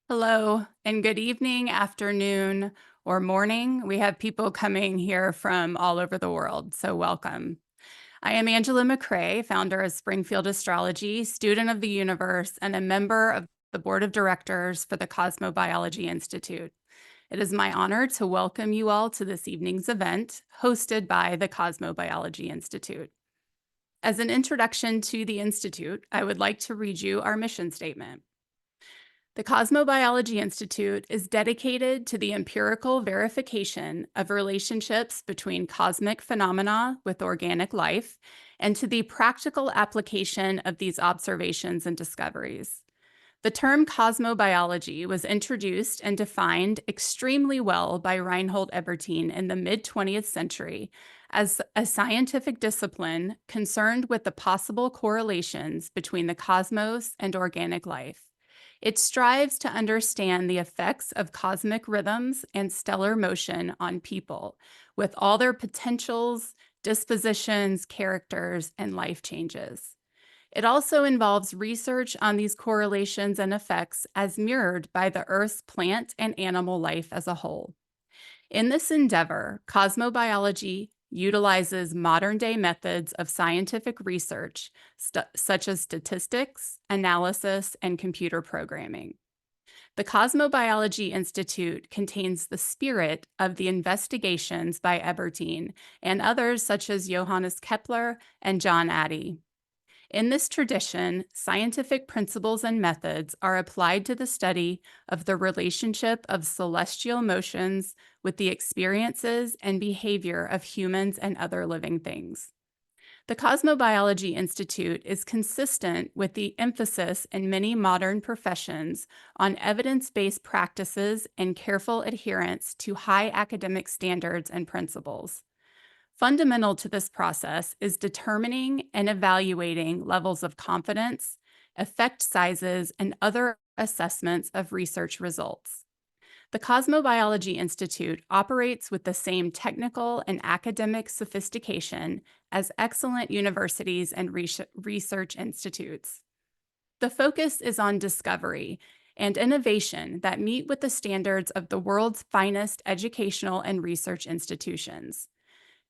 Hello, and good evening, afternoon, or morning. We have people coming here from all over the world, so welcome. I am Angela McCrae, founder of Springfield Astrology, student of the universe, and a member of the board of directors for the Cosmobiology Institute. It is my honor to welcome you all to this evening's event, hosted by the Cosmobiology Institute. As an introduction to the Institute, I would like to read you our mission statement. The Cosmobiology Institute is dedicated to the empirical verification of relationships between cosmic phenomena with organic life and to the practical application of these observations and discoveries. The term cosmobiology was introduced and defined extremely well by Reinhold Ebertin in the mid-20th century as a scientific discipline concerned with the possible correlations between the cosmos and organic life. It strives to understand the effects of cosmic rhythms and stellar motion on people, with all their potentials, dispositions, characters, and life changes. It also involves research on these correlations and effects as mirrored by the Earth's plant and animal life as a whole. In this endeavor, cosmobiology utilizes modern-day methods of scientific research, such as statistics, analysis, and computer programming. The Cosmobiology Institute contains the spirit of the investigations by Ebertin and others such as Johannes Kepler and John Addy. In this tradition, scientific principles and methods are applied to the study of the relationship of celestial motions with the experiences and behavior of humans and other living things. The Cosmobiology Institute is consistent with the emphasis in many modern professions on evidence-based practices and careful adherence to high academic standards and principles. Fundamental to this process is determining and evaluating levels of confidence, effect sizes, and other assessments of research results. The Cosmobiology Institute operates with the same technical and academic sophistication as excellent universities and research institutes. The focus is on discovery and innovation that meet with the standards of the world's finest educational and research institutions.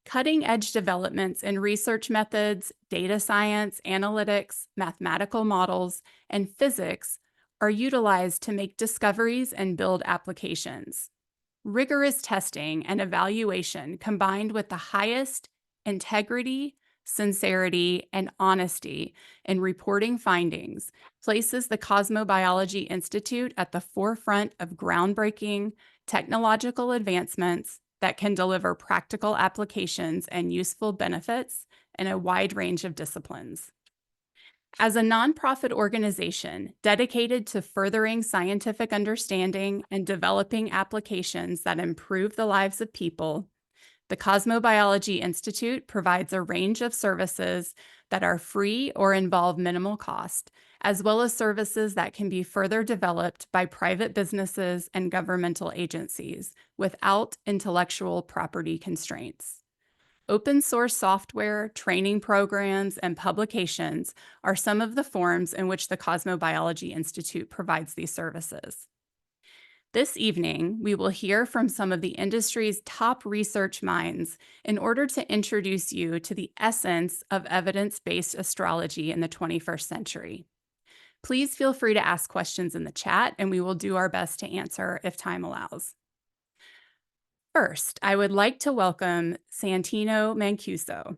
Cutting-edge developments in research methods, data science, analytics, mathematical models, and physics are utilized to make discoveries and build applications. Rigorous testing and evaluation combined with the highest integrity, sincerity, and honesty in reporting findings places the Cosmobiology Institute at the forefront of groundbreaking technological advancements that can deliver practical applications and useful benefits in a wide range of disciplines. As a nonprofit organization dedicated to furthering scientific understanding and developing applications that improve the lives of people, the Cosmobiology Institute provides a range of services that are free or involve minimal cost, as well as services that can be further developed by private businesses and governmental agencies without intellectual property constraints. Open source software, training programs, and publications are some of the forms in which the Cosmobiology Institute provides these services. This evening, we will hear from some of the industry's top research minds in order to introduce you to the essence of evidence-based astrology in the 21st century. Please feel free to ask questions in the chat, and we will do our best to answer if time allows. First, I would like to welcome Santino Mancuso.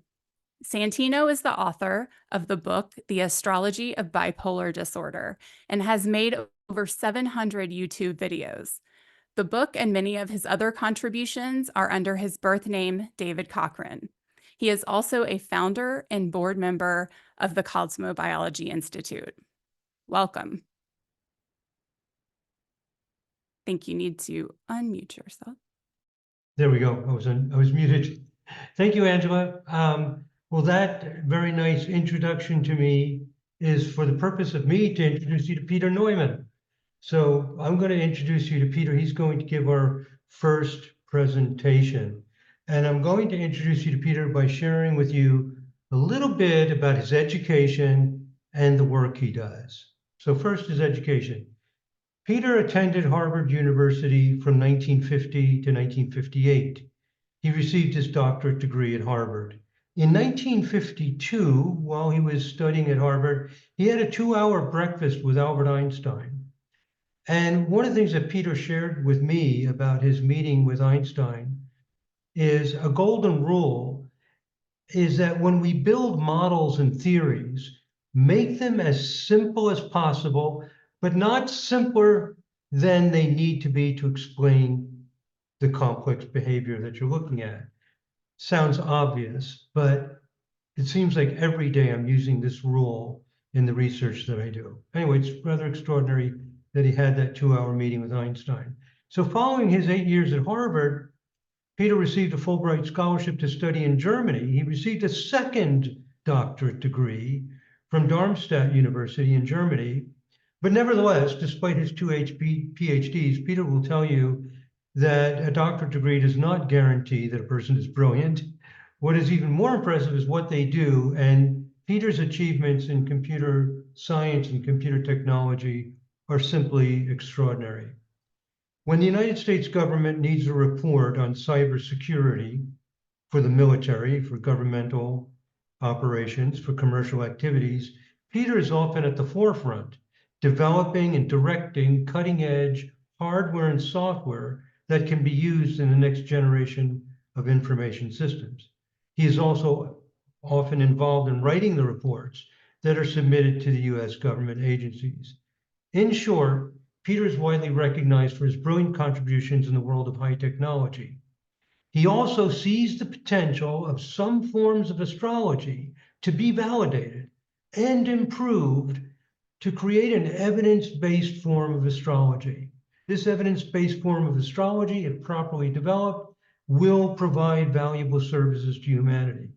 Santino is the author of the book, The Astrology of Bipolar Disorder, and has made over 700 YouTube videos. The book and many of his other contributions are under his birth name, David Cochran. He is also a founder and board member of the Cosmobiology Institute. Welcome. I think you need to unmute yourself. There we go. I was muted. Thank you, Angela. Well, that very nice introduction to me is for the purpose of me to introduce you to Peter Neumann. So I'm going to introduce you to Peter. He's going to give our first presentation. And I'm going to introduce you to Peter by sharing with you a little bit about his education and the work he does. So first, his education. Peter attended Harvard University from 1950 to 1958. He received his doctorate degree at Harvard. In 1952, while he was studying at Harvard, he had a 2-hour breakfast with Albert Einstein. And one of the things that Peter shared with me about his meeting with Einstein is a golden rule is that when we build models and theories, make them as simple as possible, but not simpler than they need to be to explain the complex behavior that you're looking at. Sounds obvious, but it seems like every day I'm using this rule in the research that I do. Anyway, it's rather extraordinary that he had that 2-hour meeting with Einstein. So following his 8 years at Harvard, Peter received a Fulbright scholarship to study in Germany. He received a second doctorate degree from Darmstadt University in Germany. But nevertheless, despite his 2 PhDs, Peter will tell you that a doctorate degree does not guarantee that a person is brilliant. What is even more impressive is what they do, and Peter's achievements in computer science and computer technology are simply extraordinary. When the United States government needs a report on cybersecurity for the military, for governmental operations, for commercial activities, Peter is often at the forefront, developing and directing cutting-edge hardware and software that can be used in the next generation of information systems. He is also often involved in writing the reports that are submitted to the US government agencies. In short, Peter is widely recognized for his brilliant contributions in the world of high technology. He also sees the potential of some forms of astrology to be validated and improved to create an evidence-based form of astrology. This evidence-based form of astrology, if properly developed, will provide valuable services to humanity.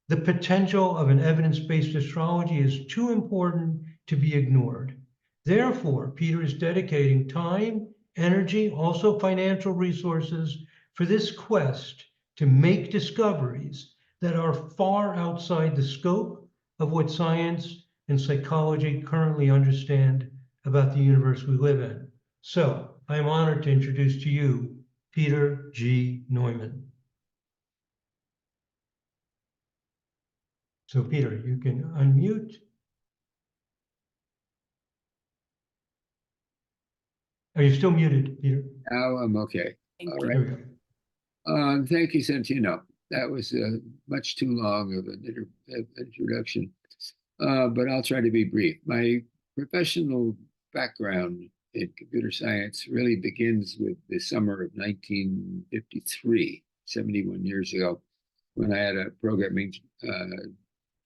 The potential of an evidence-based astrology is too important to be ignored. Therefore, Peter is dedicating time, energy, also financial resources for this quest to make discoveries that are far outside the scope of what science and psychology currently understand about the universe we live in. So I am honored to introduce to you Peter G. Neumann. So Peter, you can unmute. Are you still muted, Peter? Now I'm okay. Thank All you. right. There we go. Thank you, Santino. That was much too long of an introduction, but I'll try to be brief. My professional background in computer science really begins with the summer of 1953, 71 years ago, when I had a programming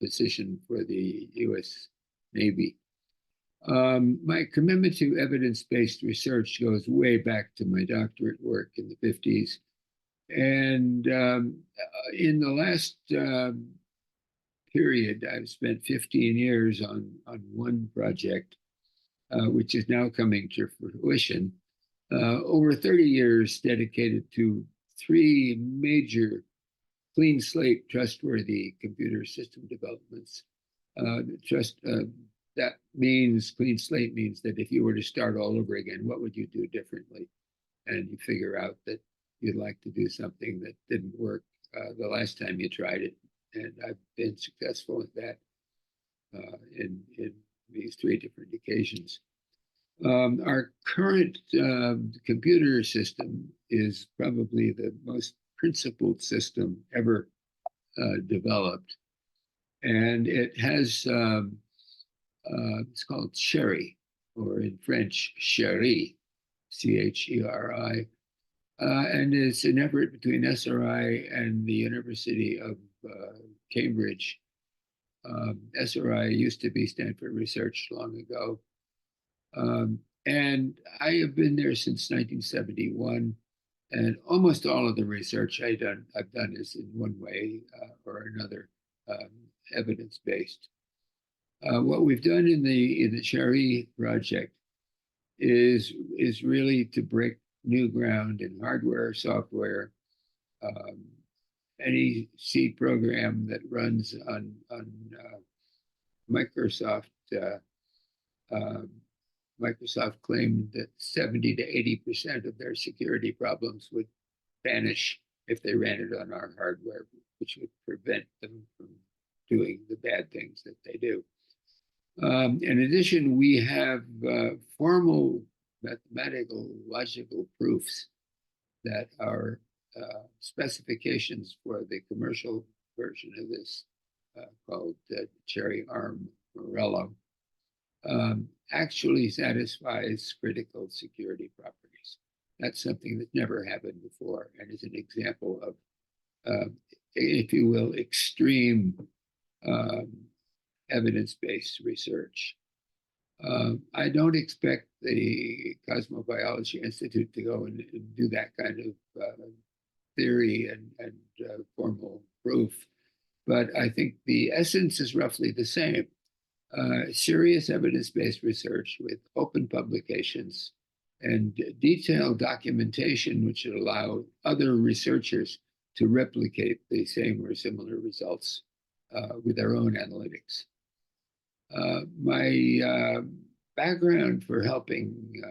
position for the U.S. Navy. My commitment to evidence-based research goes way back to my doctorate work in the 50s. And in the last period, I've spent 15 years on one project, which is now coming to fruition. Over 30 years dedicated to 3 major clean slate, trustworthy computer system developments. That means clean slate means that if you were to start all over again, what would you do differently? And you figure out that you'd like to do something that didn't work the last time you tried it. And I've been successful at that in these 3 different occasions. Our current computer system is probably the most principled system ever developed. And it has, it's called Cheri, or in French, Cheri, C-H-E-R-I. And it's an effort between SRI and the University of Cambridge. SRI used to be Stanford Research long ago. And I have been there since 1971, and almost all of the research I've done is in one way or another evidence-based. What we've done in the Cheri project is really to break new ground in hardware, software. Any C program that runs on Microsoft. Microsoft claimed that 70 to 80% of their security problems would vanish if they ran it on our hardware, which would prevent them from doing the bad things that they do. In addition, we have formal mathematical logical proofs that are specifications for the commercial version of this called Cheri ARM Morello. Actually satisfies critical security properties. That's something that never happened before, and is an example of, if you will, extreme evidence-based research. I don't expect the Cosmobiology Institute to go and do that kind of theory and formal proof, but I think the essence is roughly the same. Serious evidence-based research with open publications and detailed documentation, which would allow other researchers to replicate the same or similar results with their own analytics. My background for helping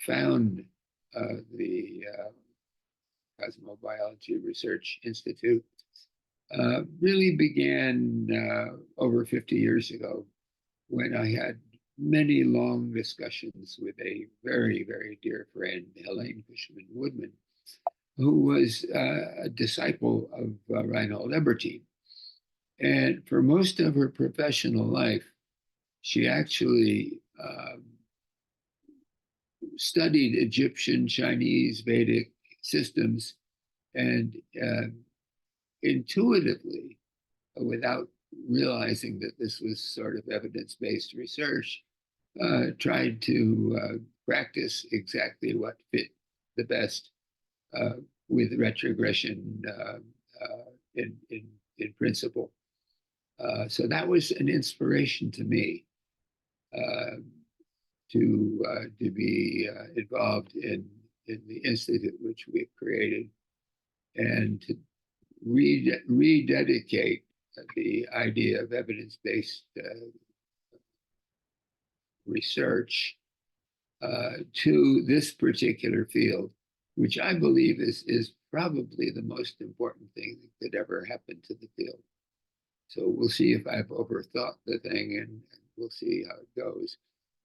found the Cosmobiology Research Institute really began over 50 years ago, when I had many long discussions with a very, very dear friend, Helene Cushman-Woodman, who was a disciple of Reinhold Ebertin. And for most of her professional life, she actually studied Egyptian, Chinese, Vedic systems, and intuitively, without realizing that this was sort of evidence-based research, tried to practice exactly what fit the best with retrogression in principle. So that was an inspiration to me to be involved in the institute which we've created, and to rededicate the idea of evidence-based research to this particular field, which I believe is probably the most important thing that could ever happen to the field. So we'll see if I've overthought the thing, and we'll see how it goes.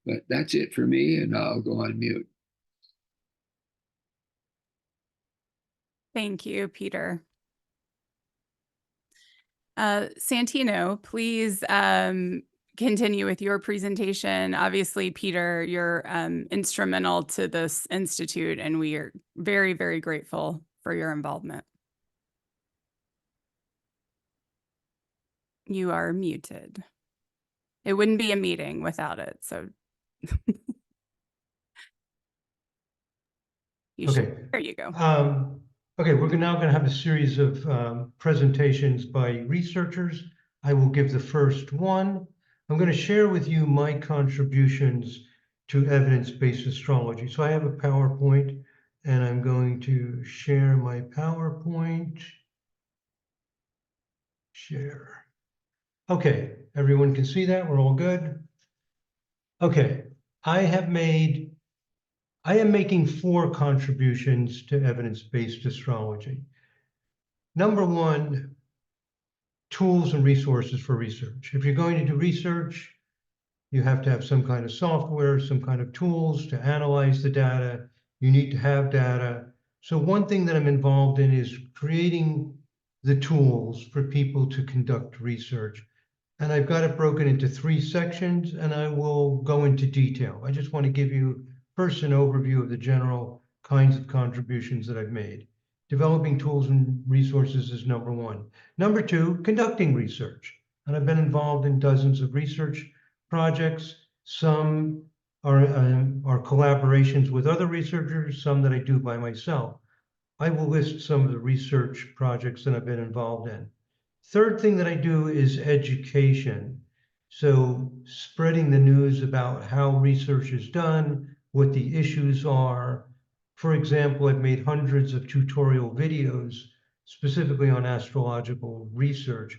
But that's it for me, and I'll go on mute. Thank you, Peter. Santino, please continue with your presentation. Obviously, Peter, you're instrumental to this institute, and we are very, very grateful for your involvement. You are muted. It wouldn't be a meeting without it. So Okay. There you go. Okay, we're now going to have a series of presentations by researchers. I will give the first one. I'm going to share with you my contributions to evidence-based astrology. So I have a PowerPoint, and I'm going to share my PowerPoint. Share. Okay, everyone can see that? We're all good? Okay, I am making 4 contributions to evidence-based astrology. Number one, tools and resources for research. If you're going to do research, you have to have some kind of software, some kind of tools to analyze the data. You need to have data. So one thing that I'm involved in is creating the tools for people to conduct research. And I've got it broken into 3 sections, and I will go into detail. I just want to give you first an overview of the general kinds of contributions that I've made. Developing tools and resources is number 1. Number 2, conducting research. And I've been involved in dozens of research projects. Some are collaborations with other researchers, some that I do by myself. I will list some of the research projects that I've been involved in. Third thing that I do is education. So spreading the news about how research is done, what the issues are. For example, I've made hundreds of tutorial videos specifically on astrological research,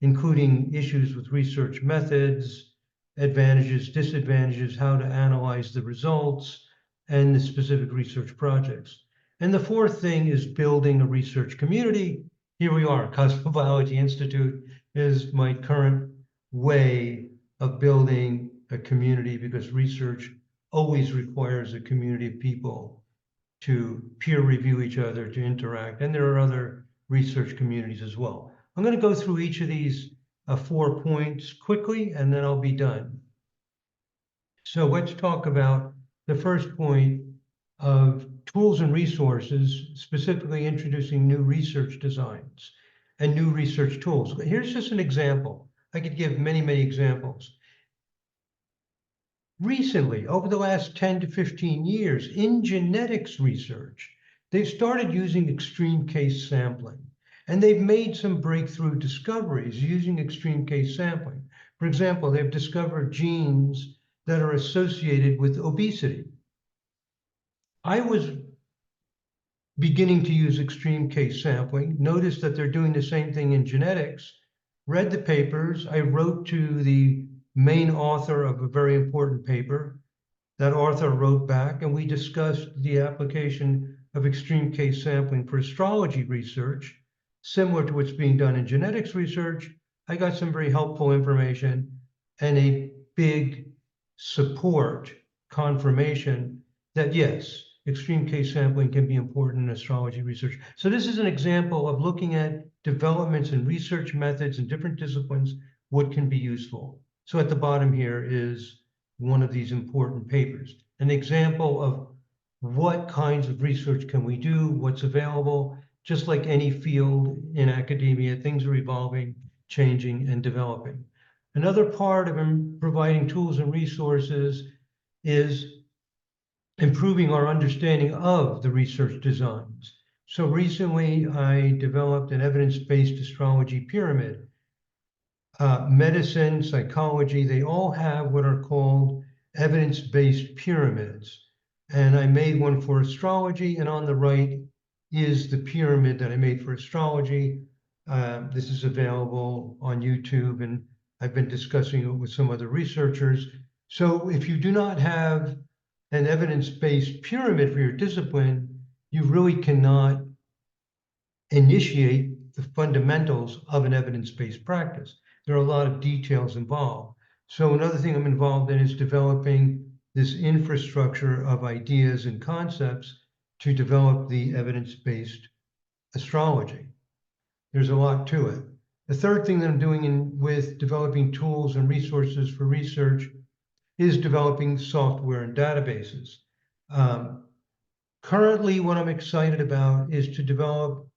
including issues with research methods, advantages, disadvantages, how to analyze the results, and the specific research projects. And the fourth thing is building a research community. Here we are, Cosmobiology Institute is my current way of building a community, because research always requires a community of people to peer review each other, to interact. And there are other research communities as well. I'm going to go through each of these 4 points quickly, and then I'll be done. So let's talk about the first point of tools and resources, specifically introducing new research designs and new research tools. Here's just an example. I could give many, many examples. Recently, over the last 10 to 15 years, in genetics research, they've started using extreme case sampling, and they've made some breakthrough discoveries using extreme case sampling. For example, they've discovered genes that are associated with obesity. I was beginning to use extreme case sampling, noticed that they're doing the same thing in genetics, read the papers. I wrote to the main author of a very important paper. That author wrote back, and we discussed the application of extreme case sampling for astrology research, similar to what's being done in genetics research. I got some very helpful information and a big support confirmation that yes, extreme case sampling can be important in astrology research. So this is an example of looking at developments in research methods in different disciplines, what can be useful. So at the bottom here is one of these important papers, an example of what kinds of research can we do, what's available. Just like any field in academia, things are evolving, changing, and developing. Another part of providing tools and resources is improving our understanding of the research designs. So recently, I developed an evidence-based astrology pyramid. Medicine, psychology, they all have what are called evidence-based pyramids. And I made one for astrology, and on the right is the pyramid that I made for astrology. This is available on YouTube, and I've been discussing it with some other researchers. So if you do not have an evidence-based pyramid for your discipline, you really cannot initiate the fundamentals of an evidence-based practice. There are a lot of details involved. So another thing I'm involved in is developing this infrastructure of ideas and concepts to develop the evidence-based astrology. There's a lot to it. The third thing that I'm doing with developing tools and resources for research is developing software and databases. Currently, what I'm excited about is to develop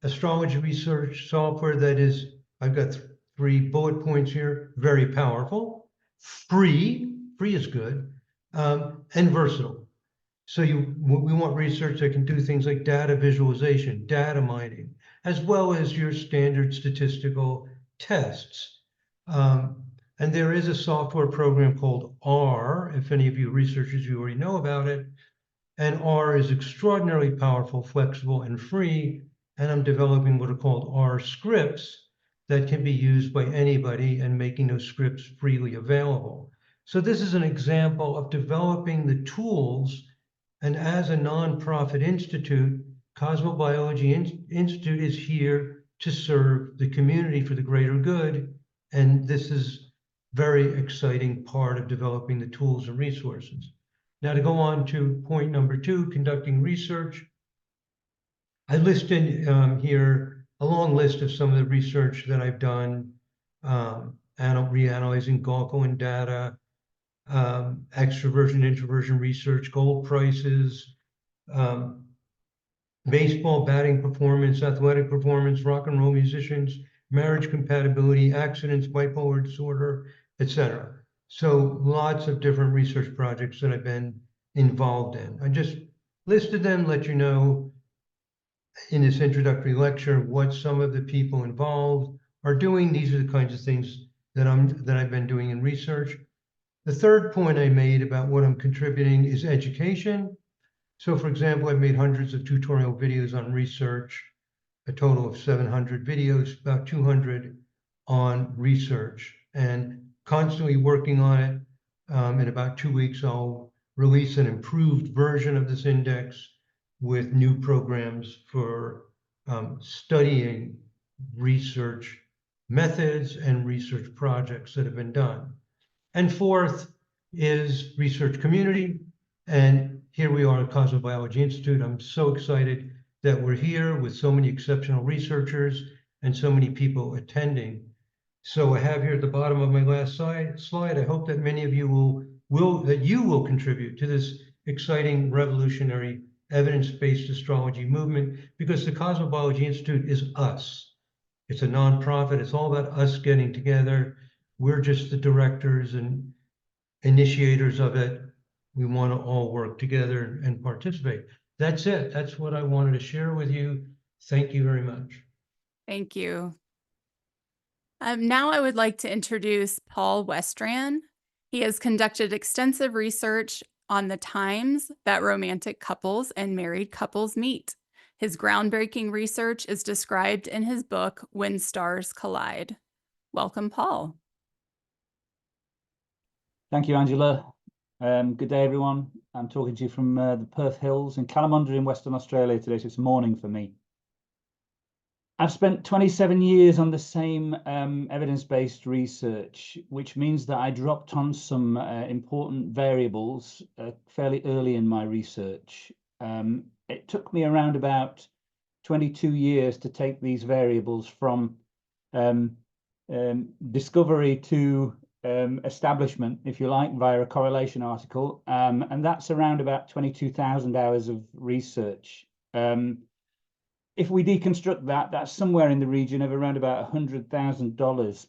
astrology research software that is, I've got 3 bullet points here, very powerful, free is good, and versatile. So we want research that can do things like data visualization, data mining, as well as your standard statistical tests. And there is a software program called R, if any of you researchers, you already know about it. And R is extraordinarily powerful, flexible, and free. And I'm developing what are called R scripts that can be used by anybody and making those scripts freely available. So this is an example of developing the tools. And as a nonprofit institute, Cosmobiology Institute is here to serve the community for the greater good. And this is very exciting part of developing the tools and resources. Now to go on to point number 2, conducting research. I listed here a long list of some of the research that I've done, reanalyzing Gauquelin data, extroversion, introversion research, gold prices, baseball batting performance, athletic performance, rock and roll musicians, marriage compatibility, accidents, bipolar disorder, etc. So lots of different research projects that I've been involved in. I just listed them, let you know in this introductory lecture what some of the people involved are doing. These are the kinds of things that I've been doing in research. The third point I made about what I'm contributing is education. So for example, I've made hundreds of tutorial videos on research, a total of 700 videos, about 200 on research, and constantly working on it. In about 2 weeks, I'll release an improved version of this index with new programs for studying research methods and research projects that have been done. And fourth is research community. And here we are at Cosmobiology Institute. I'm so excited that we're here with so many exceptional researchers and so many people attending. So I have here at the bottom of my last slide, I hope that many of you will contribute to this exciting, revolutionary, evidence-based astrology movement, because the Cosmobiology Institute is us. It's a nonprofit. It's all about us getting together. We're just the directors and initiators of it. We want to all work together and participate. That's it. That's what I wanted to share with you. Thank you very much. Thank you. Now I would like to introduce Paul Westran. He has conducted extensive research on the times that romantic couples and married couples meet. His groundbreaking research is described in his book, When Stars Collide. Welcome, Paul. Thank you, Angela. Good day, everyone. I'm talking to you from the Perth Hills in Kalamunda in Western Australia today, so it's morning for me. I've spent 27 years on the same evidence-based research, which means that I dropped on some important variables fairly early in my research. It took me around about 22 years to take these variables from discovery to establishment, if you like, via a correlation article, and that's around about 22,000 hours of research. If we deconstruct that, that's somewhere in the region of around about $100,000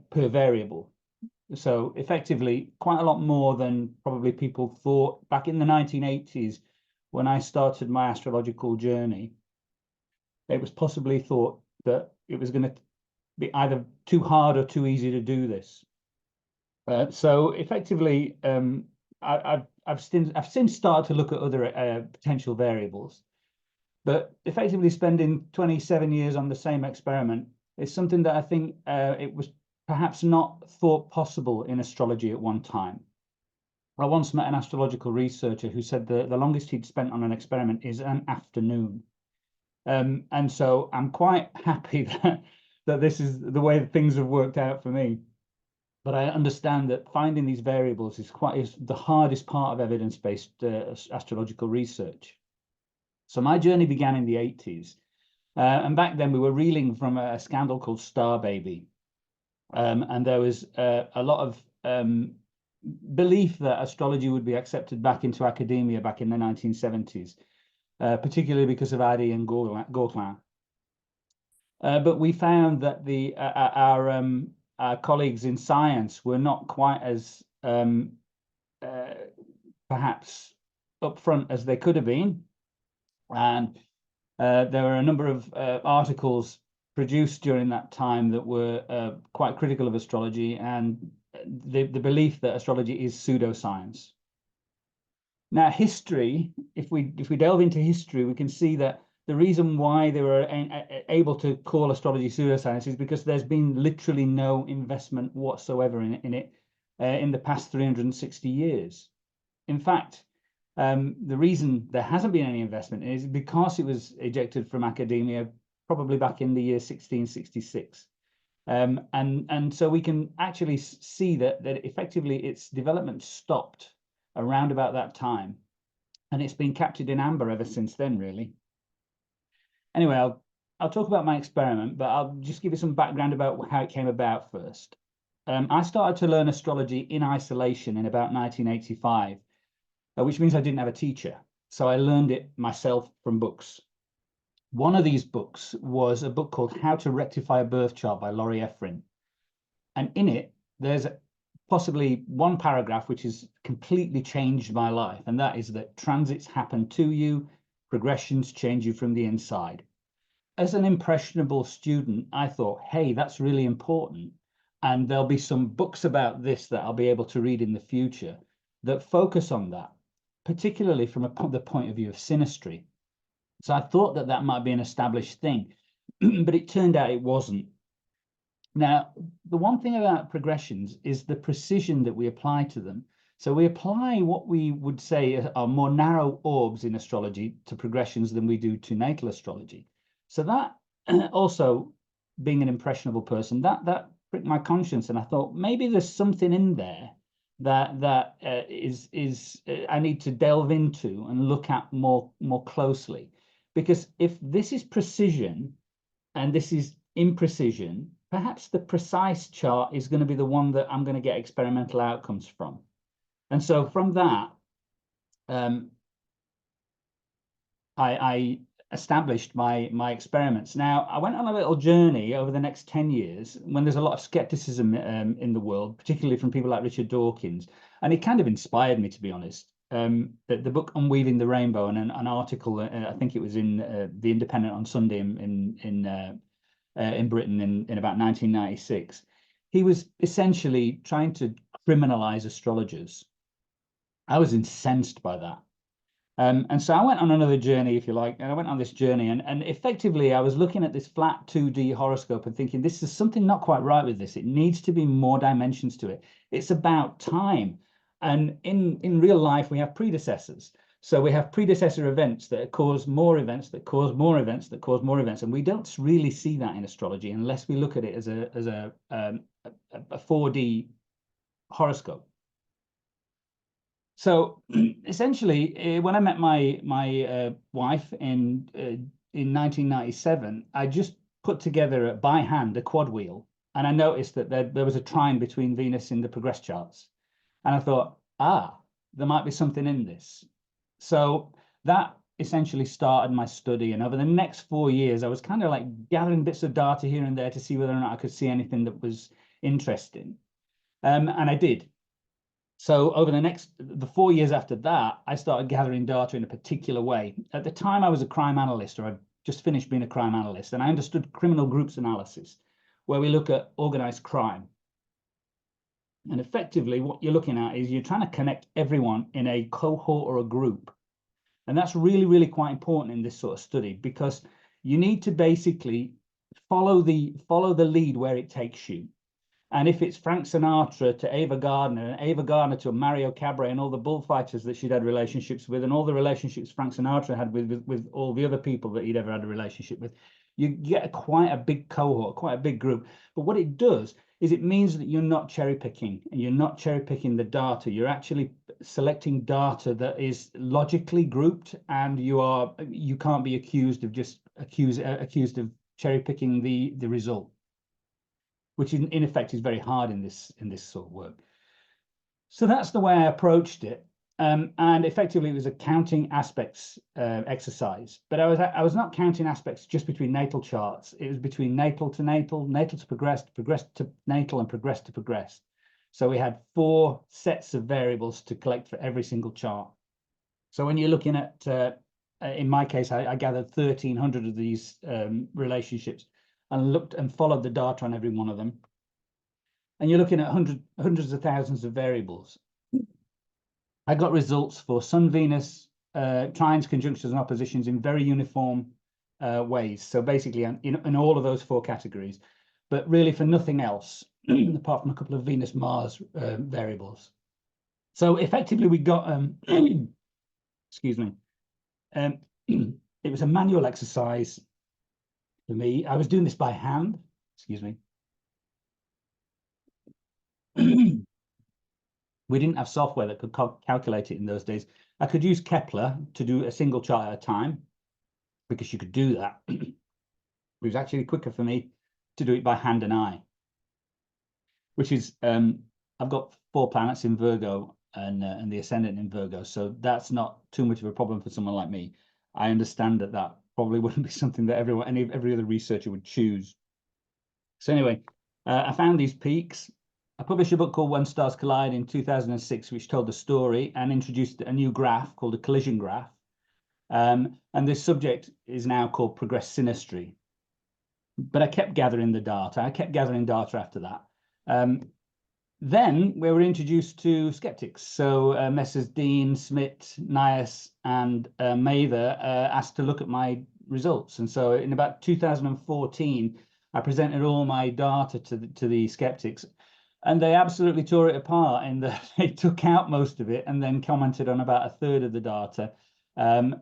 per variable. So effectively, quite a lot more than probably people thought back in the 1980s when I started my astrological journey. It was possibly thought that it was going to be either too hard or too easy to do this. So effectively, I've since started to look at other potential variables, but effectively spending 27 years on the same experiment is something that I think it was perhaps not thought possible in astrology at one time. I once met an astrological researcher who said the longest he'd spent on an experiment is an afternoon. And so I'm quite happy that this is the way that things have worked out for me. But I understand that finding these variables is the hardest part of evidence-based astrological research. So my journey began in the 80s. And back then we were reeling from a scandal called Star Baby. And there was a lot of belief that astrology would be accepted back into academia back in the 1970s, particularly because of Adi and Cochran. But we found that our our colleagues in science were not quite as perhaps upfront as they could have been. And there were a number of articles produced during that time that were quite critical of astrology and the belief that astrology is pseudoscience. Now, history, if we delve into history, we can see that the reason why they were able to call astrology pseudoscience is because there's been literally no investment whatsoever in it in the past 360 years. In fact, the reason there hasn't been any investment is because it was ejected from academia probably back in the year 1666. And so we can actually see that effectively its development stopped around about that time. And it's been captured in amber ever since then, really. Anyway, I'll talk about my experiment, but I'll just give you some background about how it came about first. I started to learn astrology in isolation in about 1985, which means I didn't have a teacher. So I learned it myself from books. One of these books was a book called How to Rectify a Birth Chart by Laurie Efrin. And in it, there's possibly one paragraph which has completely changed my life. And that is that transits happen to you, progressions change you from the inside. As an impressionable student, I thought, hey, that's really important. And there'll be some books about this that I'll be able to read in the future that focus on that, particularly from the point of view of synastry. So I thought that that might be an established thing, but it turned out it wasn't. Now, the one thing about progressions is the precision that we apply to them. So we apply what we would say are more narrow orbs in astrology to progressions than we do to natal astrology. So that also, being an impressionable person, that pricked my conscience, and I thought maybe there's something in there that I need to delve into and look at more closely. Because if this is precision and this is imprecision, perhaps the precise chart is going to be the one that I'm going to get experimental outcomes from. And so from that, I established my experiments. Now, I went on a little journey over the next 10 years when there's a lot of skepticism in the world, particularly from people like Richard Dawkins. And it kind of inspired me, to be honest. The book Unweaving the Rainbow and an article, I think it was in The Independent on Sunday in Britain in about 1996. He was essentially trying to criminalize astrologers. I was incensed by that. And so I went on another journey, if you like, and I went on this journey and effectively I was looking at this flat 2D horoscope and thinking, this is something not quite right with this. It needs to be more dimensions to it. It's about time. And in real life, we have predecessors. So we have predecessor events that cause more events, that cause more events, that cause more events. And we don't really see that in astrology unless we look at it as a 4D horoscope. So essentially, when I met my wife in 1997, I just put together by hand a quad wheel, and I noticed that there was a trine between Venus in the progress charts, and I thought, there might be something in this. So that essentially started my study, and over the next 4 years, I was kind of like gathering bits of data here and there to see whether or not I could see anything that was interesting, and I did. So over the 4 years after that, I started gathering data in a particular way. At the time, I was a crime analyst, or I'd just finished being a crime analyst, and I understood criminal groups analysis, where we look at organized crime. And effectively, what you're looking at is you're trying to connect everyone in a cohort or a group. And that's really, really quite important in this sort of study, because you need to basically follow the lead where it takes you. And if it's Frank Sinatra to Ava Gardner, and Ava Gardner to Mario Cabré and all the bullfighters that she'd had relationships with, and all the relationships Frank Sinatra had with all the other people that he'd ever had a relationship with, you get quite a big cohort, quite a big group. But what it does is it means that you're not cherry picking, and you're not cherry picking the data. You're actually selecting data that is logically grouped, and you can't be accused of cherry picking the result, which in effect is very hard in this sort of work. So that's the way I approached it. And effectively, it was a counting aspects exercise. But I was not counting aspects just between natal charts. It was between natal to natal, natal to progress to natal, and progress to progress. So we had 4 sets of variables to collect for every single chart. So when you're looking at, in my case, I gathered 1,300 of these relationships and looked and followed the data on every one of them. And you're looking at hundreds of thousands of variables. I got results for Sun, Venus, trines, conjunctions, and oppositions in very uniform ways. So basically, in all of those 4 categories, but really for nothing else, apart from a couple of Venus, Mars variables. So effectively, we got, excuse me, it was a manual exercise for me. I was doing this by hand, excuse me. We didn't have software that could calculate it in those days. I could use Kepler to do a single chart at a time, because you could do that. It was actually quicker for me to do it by hand and eye, which is, I've got 4 planets in Virgo and the ascendant in Virgo, so that's not too much of a problem for someone like me. I understand that that probably wouldn't be something that every other researcher would choose. So anyway, I found these peaks. I published a book called When Stars Collide in 2006, which told the story and introduced a new graph called a collision graph. And this subject is now called progress synastry. But I kept gathering the data. I kept gathering data after that. Then we were introduced to skeptics. So Messrs. Dean, Smith, Nias, and Mather asked to look at my results. And so in about 2014, I presented all my data to the skeptics. And they absolutely tore it apart in that they took out most of it and then commented on about 1/3 of the data.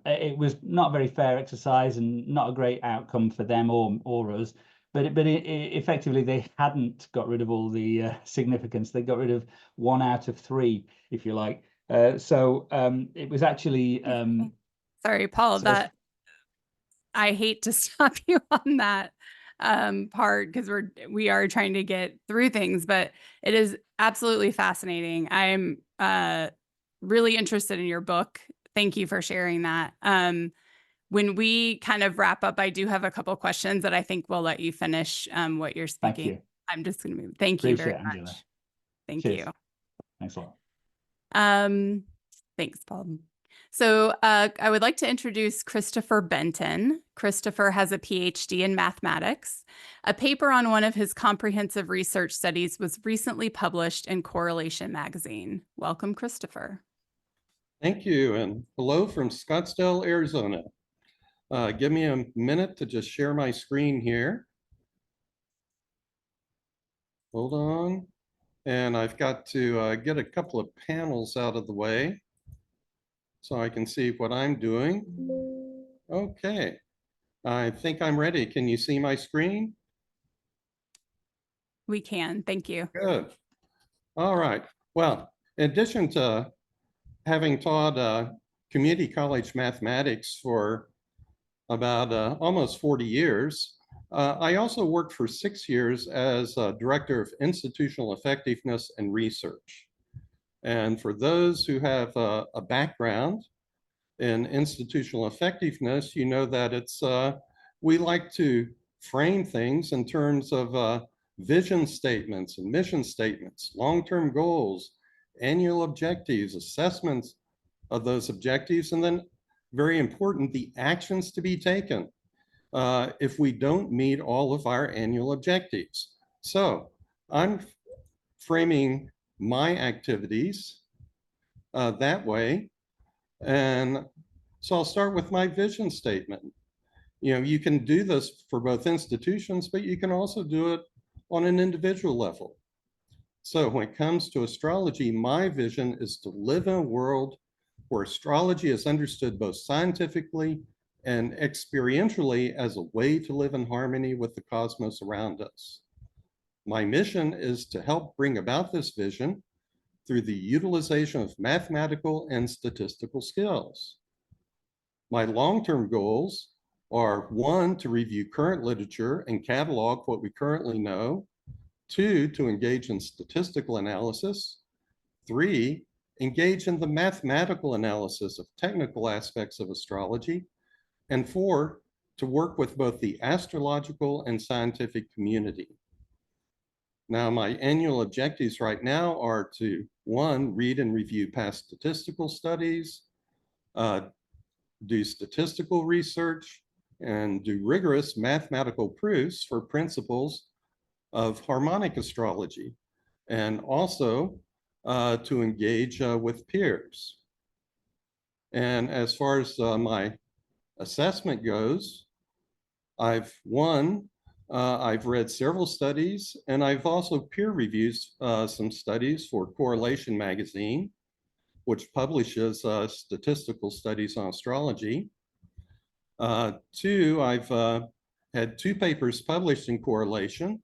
It was not a very fair exercise and not a great outcome for them or us. But effectively, they hadn't got rid of all the significance. They got rid of 1 out of 3, if you like. So it was actually. Sorry, Paul. So I hate to stop you on that part, because we are trying to get through things, but it is absolutely fascinating. I'm really interested in your book. Thank you for sharing that. When we kind of wrap up, I do have a couple questions that I think will let you finish what you're speaking. Thank you. I'm just going to move. Thank you very much. Angela. Thank Cheers. you. Thanks a lot. Thanks, Paul. So I would like to introduce Christopher Benton. Christopher has a PhD in mathematics. A paper on one of his comprehensive research studies was recently published in Correlation magazine. Welcome, Christopher. Thank you, and hello from Scottsdale, Arizona. Give me a minute to just share my screen here. Hold on. And I've got to get a couple of panels out of the way so I can see what I'm doing. Okay, I think I'm ready. Can you see my screen? We can, thank you. Good. All right. Well, in addition to having taught community college mathematics for about almost 40 years, I also worked for 6 years as Director of Institutional Effectiveness and Research. And for those who have a background in institutional effectiveness, you know that it's, we like to frame things in terms of vision statements and mission statements, long-term goals, annual objectives, assessments of those objectives, and then very important, the actions to be taken if we don't meet all of our annual objectives. So I'm framing my activities that way. And so I'll start with my vision statement. You know, you can do this for both institutions, but you can also do it on an individual level. So when it comes to astrology, my vision is to live in a world where astrology is understood both scientifically and experientially as a way to live in harmony with the cosmos around us. My mission is to help bring about this vision through the utilization of mathematical and statistical skills. My long-term goals are 1, to review current literature and catalog what we currently know. 2, to engage in statistical analysis. 3, engage in the mathematical analysis of technical aspects of astrology, and 4, to work with both the astrological and scientific community. Now, my annual objectives right now are to, 1, read and review past statistical studies, do statistical research, and do rigorous mathematical proofs for principles of harmonic astrology, and also to engage with peers. And as far as my assessment goes, I've read several studies, and I've also peer reviewed some studies for Correlation magazine, which publishes statistical studies on astrology. 2, I've had 2 papers published in Correlation,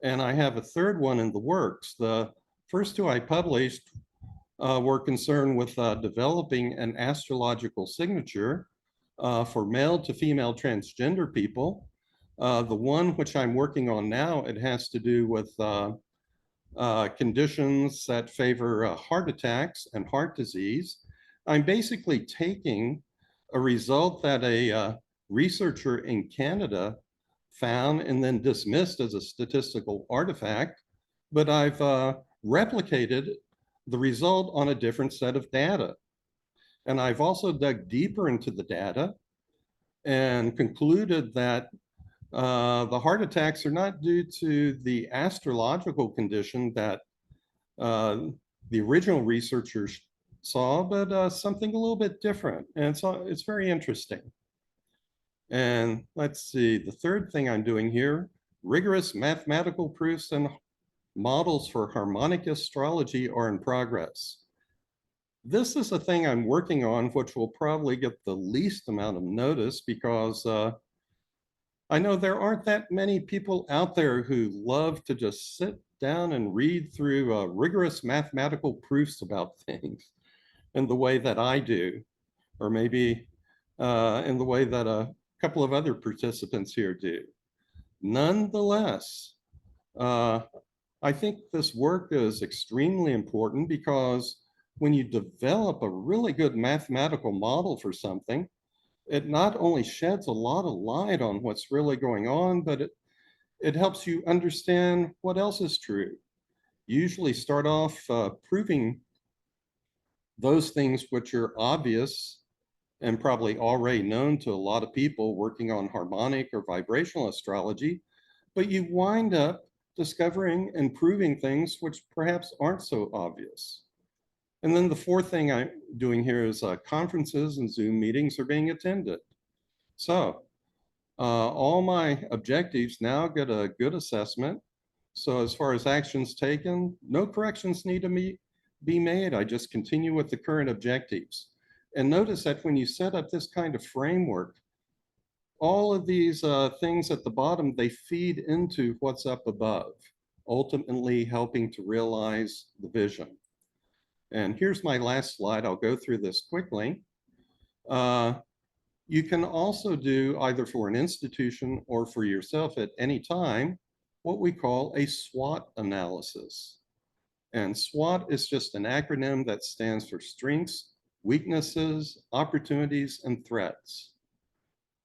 and I have a 3rd one in the works. The first 2 I published were concerned with developing an astrological signature for male to female transgender people. The one which I'm working on now, it has to do with conditions that favor heart attacks and heart disease. I'm basically taking a result that a researcher in Canada found and then dismissed as a statistical artifact, but I've replicated the result on a different set of data. And I've also dug deeper into the data and concluded that the heart attacks are not due to the astrological condition that the original researchers saw, but something a little bit different. And so it's very interesting. And let's see, the 3rd thing I'm doing here, rigorous mathematical proofs and models for harmonic astrology are in progress. This is a thing I'm working on, which will probably get the least amount of notice because I know there aren't that many people out there who love to just sit down and read through rigorous mathematical proofs about things in the way that I do, or maybe in the way that a couple of other participants here do. Nonetheless, I think this work is extremely important because when you develop a really good mathematical model for something, it not only sheds a lot of light on what's really going on, but it helps you understand what else is true. You usually start off proving those things which are obvious and probably already known to a lot of people working on harmonic or vibrational astrology, but you wind up discovering and proving things which perhaps aren't so obvious. And then the 4th thing I'm doing here is conferences and Zoom meetings are being attended. So all my objectives now get a good assessment. So as far as actions taken, no corrections need to be made. I just continue with the current objectives. And notice that when you set up this kind of framework, all of these things at the bottom, they feed into what's up above, ultimately helping to realize the vision. And here's my last slide. I'll go through this quickly. You can also do, either for an institution or for yourself at any time, what we call a SWOT analysis. And SWOT is just an acronym that stands for strengths, weaknesses, opportunities, and threats.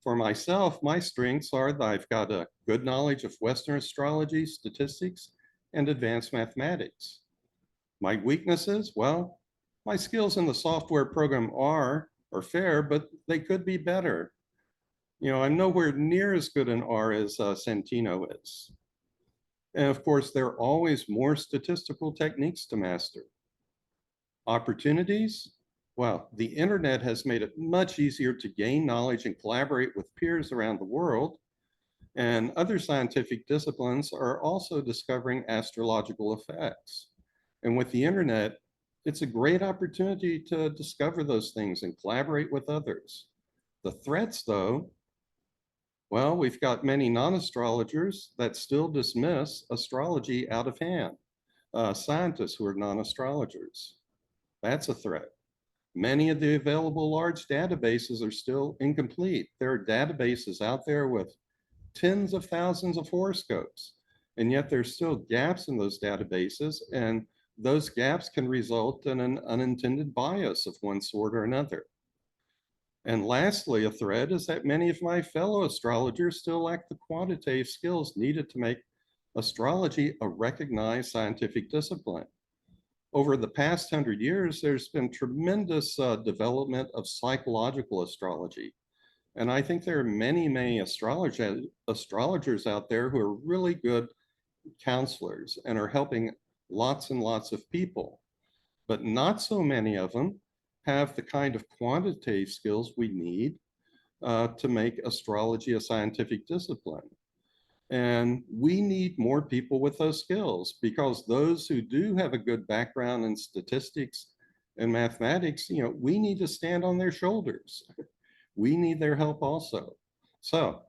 For myself, my strengths are that I've got a good knowledge of Western astrology, statistics, and advanced mathematics. My weaknesses, well, my skills in the software program are fair, but they could be better. You know, I'm nowhere near as good in R as Santino is. And of course, there are always more statistical techniques to master. Opportunities, well, the internet has made it much easier to gain knowledge and collaborate with peers around the world. And other scientific disciplines are also discovering astrological effects. And with the internet, it's a great opportunity to discover those things and collaborate with others. The threats, though, well, we've got many non-astrologers that still dismiss astrology out of hand. Scientists who are non-astrologers. That's a threat. Many of the available large databases are still incomplete. There are databases out there with tens of thousands of horoscopes, and yet there's still gaps in those databases, and those gaps can result in an unintended bias of one sort or another. And lastly, a thread is that many of my fellow astrologers still lack the quantitative skills needed to make astrology a recognized scientific discipline. Over the past 100 years, there's been tremendous development of psychological astrology. And I think there are many astrologers out there who are really good counselors and are helping lots and lots of people. But not so many of them have the kind of quantitative skills we need to make astrology a scientific discipline. And we need more people with those skills, because those who do have a good background in statistics and mathematics, we need to stand on their shoulders. We need their help also. So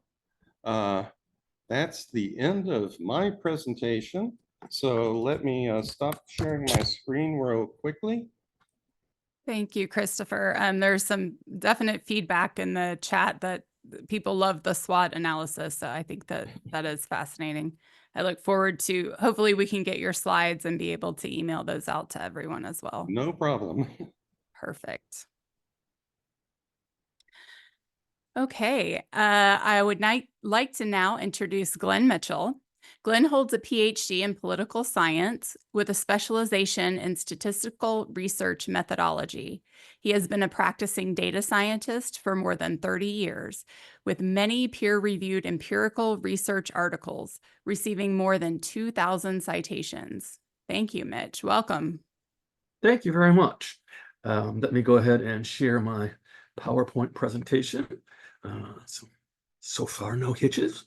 that's the end of my presentation. So let me stop sharing my screen real quickly. Thank you, Christopher. There's some definite feedback in the chat that people love the SWOT analysis. So I think that is fascinating. I look forward to, hopefully we can get your slides and be able to email those out to everyone as well. No problem. Perfect. Okay, I would like to now introduce Glenn Mitchell. Glenn holds a PhD in political science with a specialization in statistical research methodology. He has been a practicing data scientist for more than 30 years, with many peer-reviewed empirical research articles, receiving more than 2,000 citations. Thank you, Mitch. Welcome. Thank you very much. Let me go ahead and share my PowerPoint presentation. So far, no hitches.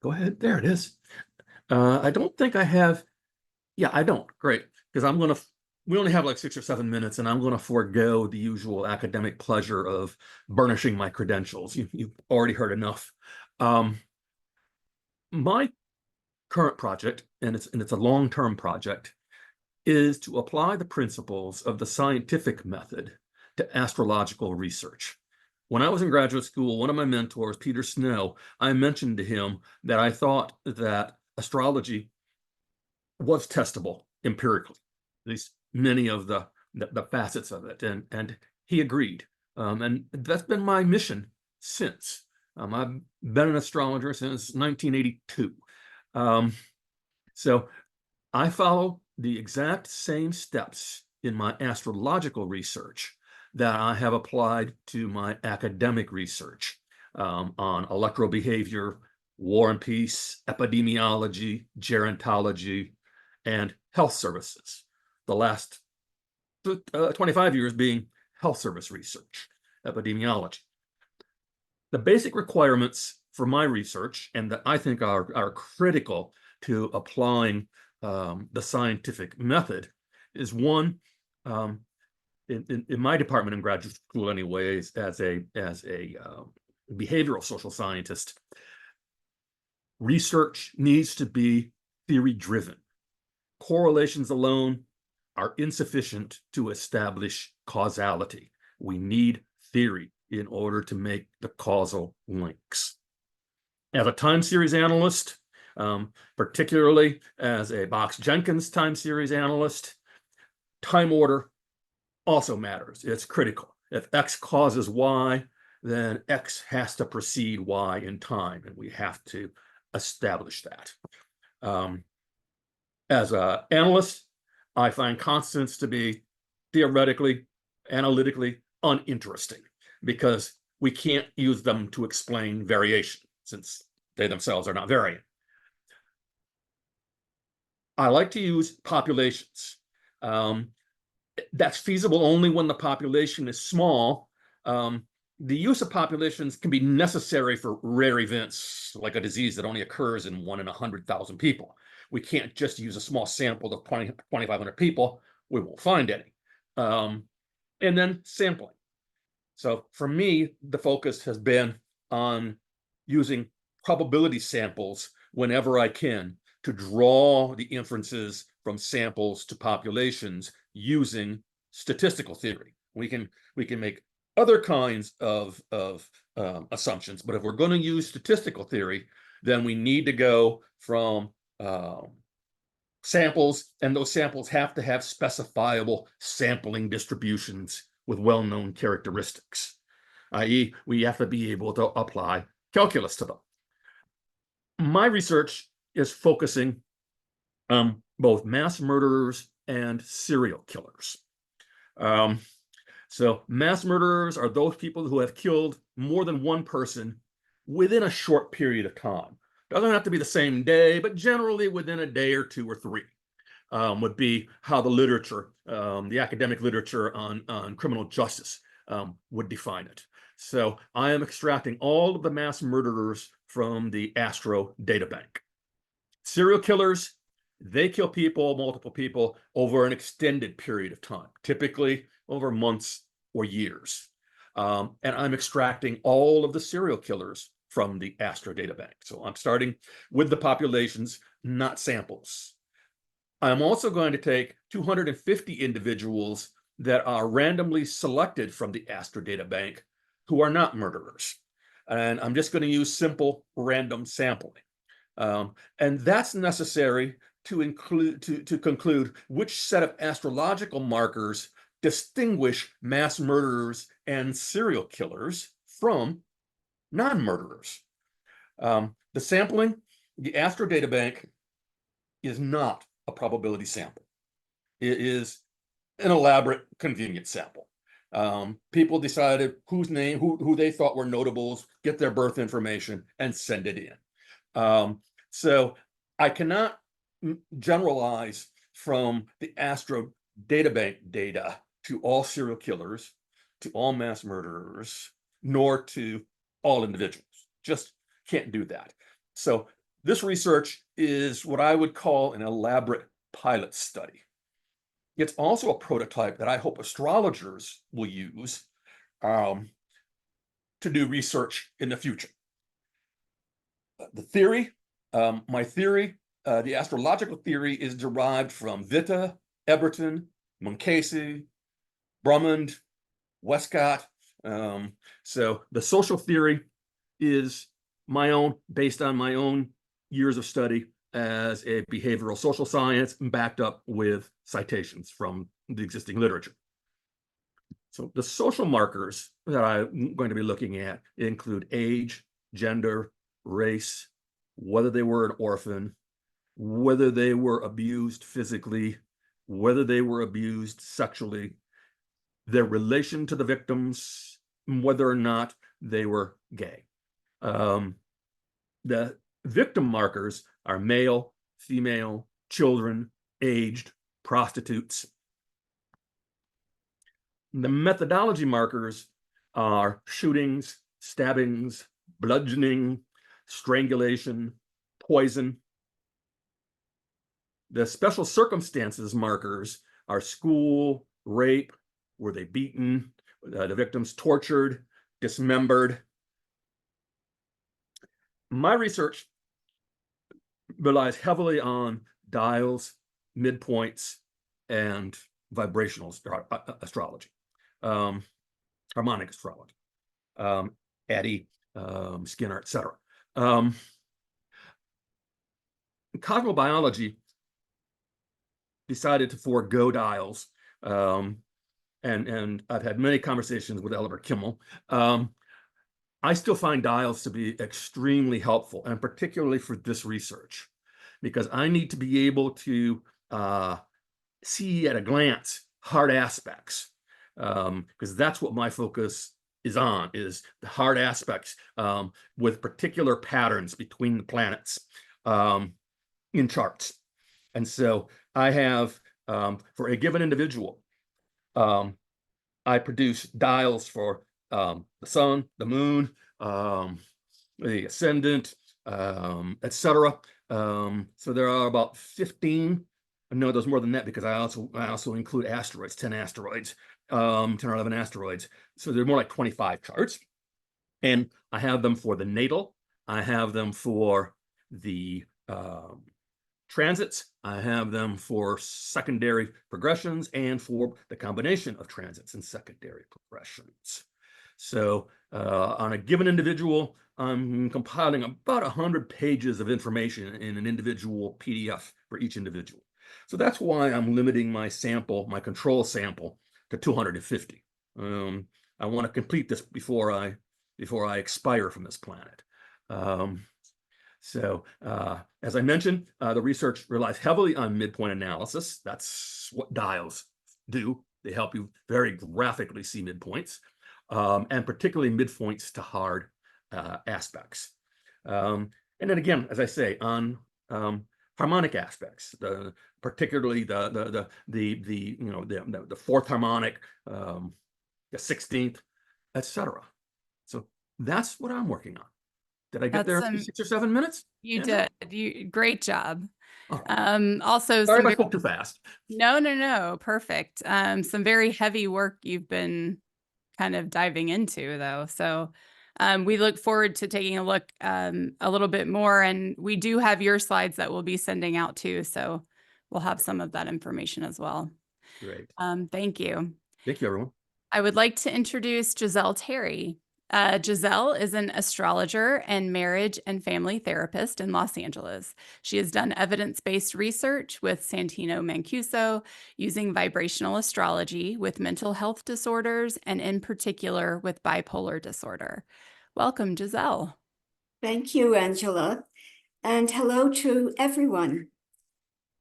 Go ahead. There it is. I don't think I have. Yeah, I don't. Great. Because we only have like 6 or 7 minutes, and I'm going to forego the usual academic pleasure of burnishing my credentials. You've already heard enough. My current project, and it's a long-term project, is to apply the principles of the scientific method to astrological research. When I was in graduate school, one of my mentors, Peter Snow, I mentioned to him that I thought that astrology was testable empirically, at least many of the facets of it, and he agreed. And that's been my mission since. I've been an astrologer since 1982. So I follow the exact same steps in my astrological research that I have applied to my academic research on electrobehavior, war and peace, epidemiology, gerontology, and health services. The last 25 years being health service research, epidemiology. The basic requirements for my research, and that I think are critical to applying the scientific method, is one, in my department in graduate school anyways, as a behavioral social scientist, research needs to be theory driven. Correlations alone are insufficient to establish causality. We need theory in order to make the causal links. As a time series analyst, particularly as a Box-Jenkins time series analyst, time order also matters. It's critical. If X causes Y, then X has to precede Y in time, and we have to establish that. As an analyst, I find constants to be theoretically, analytically uninteresting, because we can't use them to explain variation, since they themselves are not variant. I like to use populations. That's feasible only when the population is small. The use of populations can be necessary for rare events, like a disease that only occurs in 1 in 100,000 people. We can't just use a small sample of 2,500 people. We won't find any. And then sampling. So for me, the focus has been on using probability samples whenever I can to draw the inferences from samples to populations using statistical theory. We can make other kinds of assumptions, but if we're going to use statistical theory, then we need to go from samples, and those samples have to have specifiable sampling distributions with well-known characteristics, i.e., we have to be able to apply calculus to them. My research is focusing on both mass murderers and serial killers. So mass murderers are those people who have killed more than one person within a short period of time. Doesn't have to be the same day, but generally within a day or two or three would be how the literature, the academic literature on criminal justice would define it. So I am extracting all of the mass murderers from the ASTRO databank. Serial killers, they kill people, multiple people, over an extended period of time, typically over months or years. And I'm extracting all of the serial killers from the ASTRO databank. So I'm starting with the populations, not samples. I'm also going to take 250 individuals that are randomly selected from the ASTRO databank who are not murderers. And I'm just going to use simple random sampling. And that's necessary to conclude which set of astrological markers distinguish mass murderers and serial killers from non-murderers. The sampling, the ASTRO databank is not a probability sample. It is an elaborate convenience sample. People decided whose name, who they thought were notables, get their birth information and send it in. So I cannot generalize from the ASTRO databank data to all serial killers, to all mass murderers, nor to all individuals. Just can't do that. So this research is what I would call an elaborate pilot study. It's also a prototype that I hope astrologers will use to do research in the future. The theory, my theory, the astrological theory is derived from Witte, Eberton, Munchausen, Brummond, Westcott. So the social theory is my own, based on my own years of study as a behavioral social science, backed up with citations from the existing literature. So the social markers that I'm going to be looking at include age, gender, race, whether they were an orphan, whether they were abused physically, whether they were abused sexually, their relation to the victims, whether or not they were gay. The victim markers are male, female, children, aged, prostitutes. The methodology markers are shootings, stabbings, bludgeoning, strangulation, poison. The special circumstances markers are school, rape, were they beaten, the victims tortured, dismembered. My research relies heavily on dials, midpoints, and vibrational astrology, harmonic astrology, Addy, Skinner, etc. Cosmobiology decided to forego dials, and I've had many conversations with Albert Kimmel. I still find dials to be extremely helpful, and particularly for this research, because I need to be able to see at a glance hard aspects, because that's what my focus is on, is the hard aspects with particular patterns between the planets in charts. And so I have, for a given individual, I produce dials for the sun, the moon, the ascendant, etc. So there are about 15. No, there's more than that, because I also include asteroids, 10 asteroids, 10 or 11 asteroids. So they're more like 25 charts. And I have them for the natal. I have them for the transits. I have them for secondary progressions and for the combination of transits and secondary progressions. So on a given individual, I'm compiling about 100 pages of information in an individual PDF for each individual. So that's why I'm limiting my sample, my control sample, to 250. I want to complete this before I expire from this planet. As I mentioned, the research relies heavily on midpoint analysis. That's what dials do. They help you very graphically see midpoints, and particularly midpoints to hard aspects. And then again, as I say, on harmonic aspects, particularly the fourth harmonic, the 16th, etc. So that's what I'm working on. Did I get there in 6 or 7 minutes? You Andrew? did. Great job. All right. Also, Sorry some if I spoke too fast. no, perfect. Some very heavy work you've been kind of diving into, though. So we look forward to taking a look a little bit more. And we do have your slides that we'll be sending out too. So we'll have some of that information as well. Great. Thank you. Thank you, everyone. I would like to introduce Giselle Terry. Giselle is an astrologer and marriage and family therapist in Los Angeles. She has done evidence-based research with Santino Mancuso using vibrational astrology with mental health disorders and in particular with bipolar disorder. Welcome, Giselle. Thank you, Angela, and hello to everyone.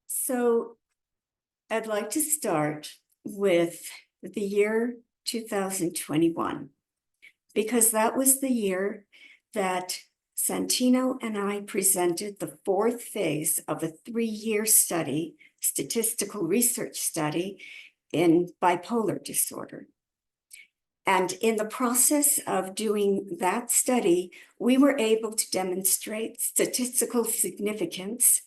So I'd like to start with the year 2021, because that was the year that Santino and I presented the fourth phase of a 3-year study, statistical research study in bipolar disorder. And in the process of doing that study, we were able to demonstrate statistical significance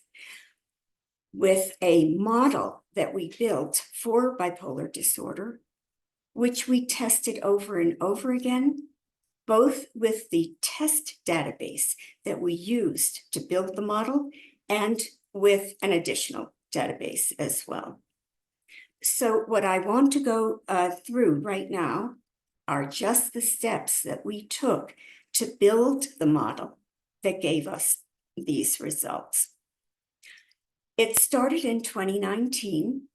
with a model that we built for bipolar disorder, which we tested over and over again, both with the test database that we used to build the model and with an additional database as well. So what I want to go through right now are just the steps that we took to build the model that gave us these results. It started in 2019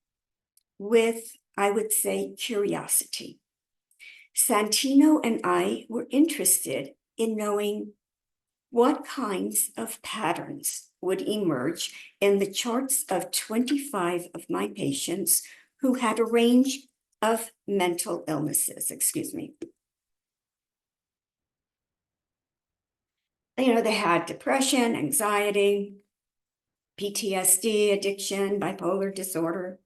with, I would say, curiosity. Santino and I were interested in knowing what kinds of patterns would emerge in the charts of 25 of my patients who had a range of mental illnesses, You know, they had depression, anxiety, PTSD, addiction, bipolar disorder.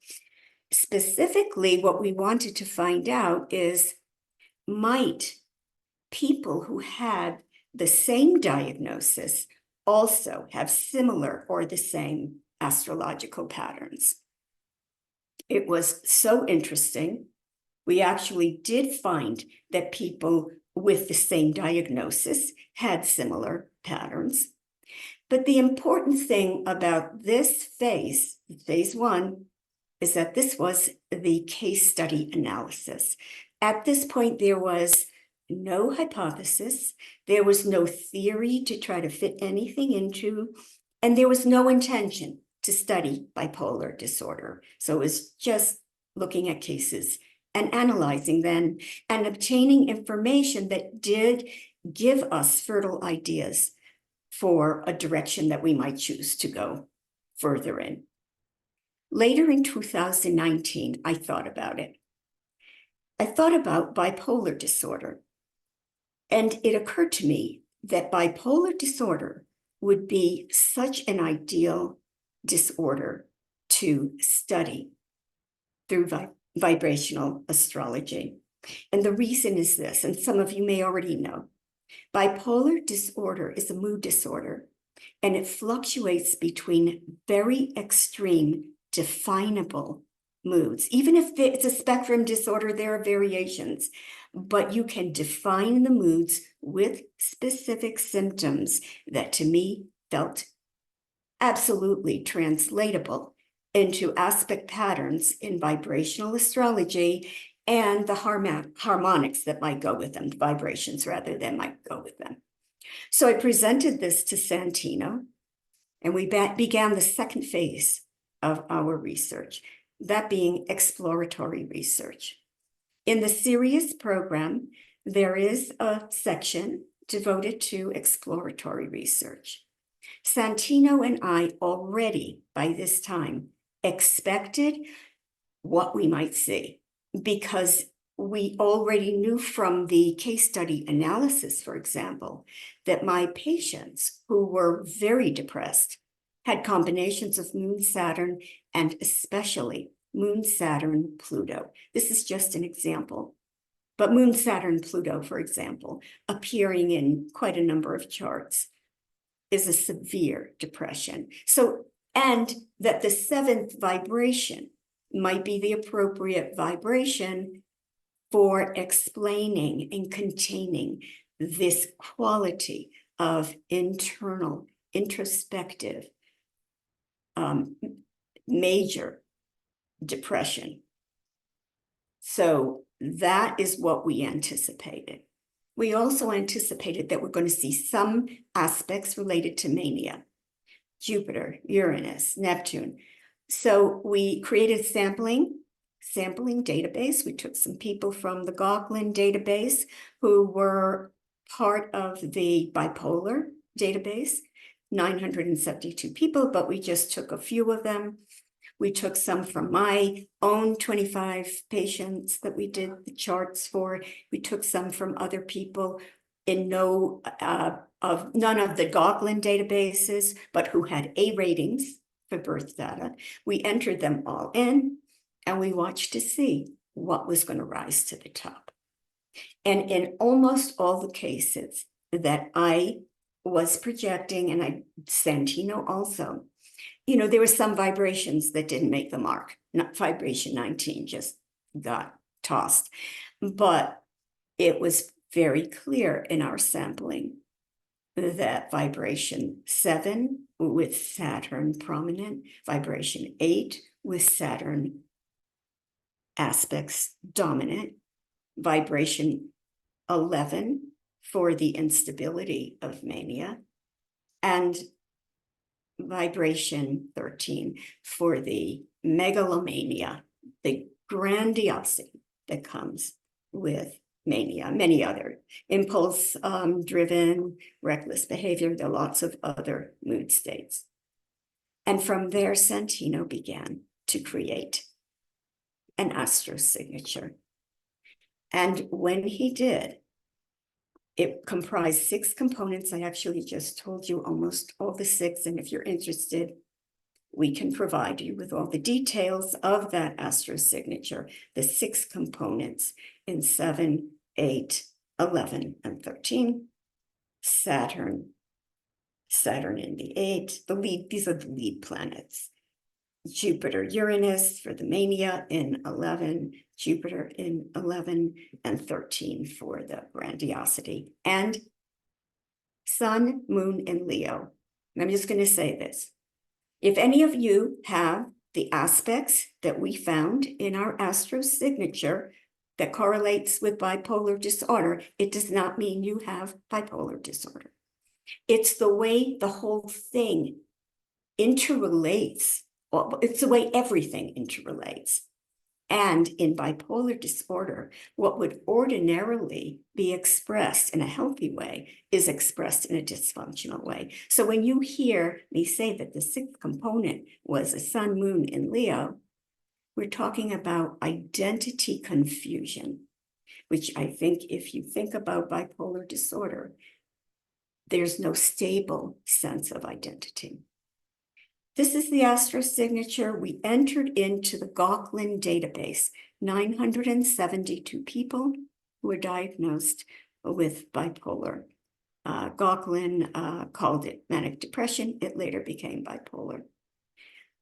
Specifically, what we wanted to find out is, might people who had the same diagnosis also have similar or the same astrological patterns? It was so interesting. We actually did find that people with the same diagnosis had similar patterns. But the important thing about this phase 1, is that this was the case study analysis. At this point, there was no hypothesis, there was no theory to try to fit anything into, and there was no intention to study bipolar disorder. So it was just looking at cases and analyzing them and obtaining information that did give us fertile ideas for a direction that we might choose to go further in. Later in 2019, I thought about it. I thought about bipolar disorder, and it occurred to me that bipolar disorder would be such an ideal disorder to study through vibrational astrology. And the reason is this, and some of you may already know, bipolar disorder is a mood disorder, and it fluctuates between very extreme, definable moods. Even if it's a spectrum disorder, there are variations, but you can define the moods with specific symptoms that to me felt absolutely translatable into aspect patterns in vibrational astrology and the harmonics that might go with them, the vibrations rather than might go with them. So I presented this to Santino, and we began the second phase of our research, that being exploratory research. In the Sirius program, there is a section devoted to exploratory research. Santino and I already, by this time, expected what we might see, because we already knew from the case study analysis, for example, that my patients who were very depressed had combinations of Moon, Saturn, and especially Moon, Saturn, Pluto. This is just an example. But Moon, Saturn, Pluto, for example, appearing in quite a number of charts is a severe depression. So, and that the seventh vibration might be the appropriate vibration for explaining and containing this quality of internal, introspective, major depression. So that is what we anticipated. We also anticipated that we're going to see some aspects related to mania, Jupiter, Uranus, Neptune. So we created a sampling database. We took some people from the Cochran database who were part of the bipolar database, 972 people, but we just took a few of them. We took some from my own 25 patients that we did the charts for. We took some from other people in none of the Cochran databases, but who had A ratings for birth data. We entered them all in, and we watched to see what was going to rise to the top. And in almost all the cases that I was projecting, and Santino also, you know, there were some vibrations that didn't make the mark. Not vibration 19 just got tossed. But it was very clear in our sampling that vibration 7 with Saturn prominent, vibration 8 with Saturn aspects dominant, vibration 11 for the instability of mania, and vibration 13 for the megalomania, the grandiosity that comes with mania, many other impulse driven, reckless behavior. There are lots of other mood states. And from there, Santino began to create an astro signature. And when he did, it comprised 6 components. I actually just told you almost all the 6. And if you're interested, we can provide you with all the details of that astro signature, the 6 components in 7, 8, 11, and 13. Saturn in the 8, these are the lead planets. Jupiter, Uranus for the mania in 11, Jupiter in 11, and 13 for the grandiosity. And Sun, Moon, and Leo. And I'm just going to say this. If any of you have the aspects that we found in our astro signature that correlates with bipolar disorder, it does not mean you have bipolar disorder. It's the way the whole thing interrelates. It's the way everything interrelates. And in bipolar disorder, what would ordinarily be expressed in a healthy way is expressed in a dysfunctional way. So when you hear me say that the 6th component was a Sun, Moon in Leo, we're talking about identity confusion, which I think if you think about bipolar disorder, there's no stable sense of identity. This is the astro signature. We entered into the Cochran database, 972 people who were diagnosed with bipolar. Cochran called it manic depression. It later became bipolar.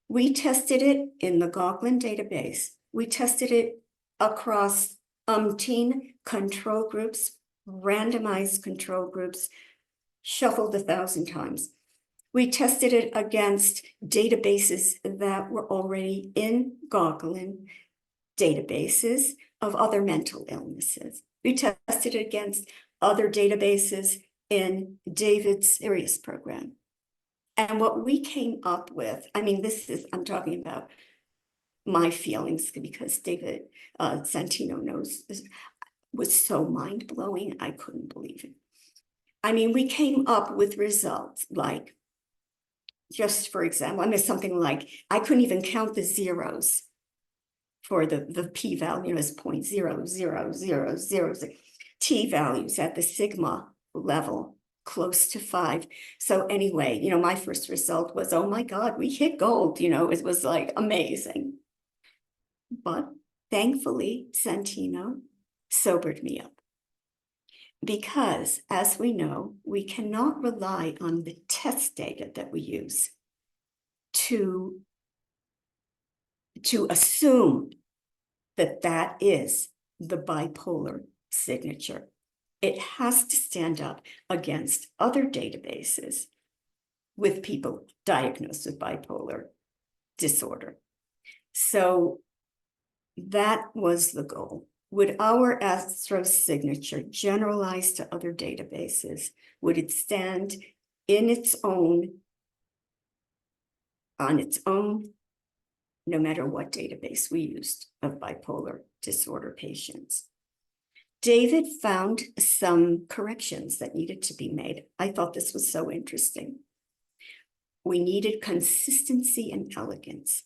We tested it in the Cochran database. We tested it across umpteen control groups, randomized control groups, shuffled 1,000 times. We tested it against databases that were already in Cochran databases of other mental illnesses. We tested it against other databases in David's Sirius program. And what we came up with, I mean, I'm talking about my feelings because David Santino knows this, was so mind-blowing, I couldn't believe it. I mean, we came up with results like, just for example, I mean, something like, I couldn't even count the zeros for the p-value is 0.00000. T-values at the sigma level close to 5. So anyway, my first result was, oh my God, we hit gold. It was like amazing. But thankfully, Santino sobered me up. Because, as we know, we cannot rely on the test data that we use to assume that that is the bipolar signature. It has to stand up against other databases with people diagnosed with bipolar disorder. So that was the goal. Would our Astro signature generalize to other databases? Would it stand in its own, on its own, no matter what database we used of bipolar disorder patients? David found some corrections that needed to be made. I thought this was so interesting. We needed consistency and elegance.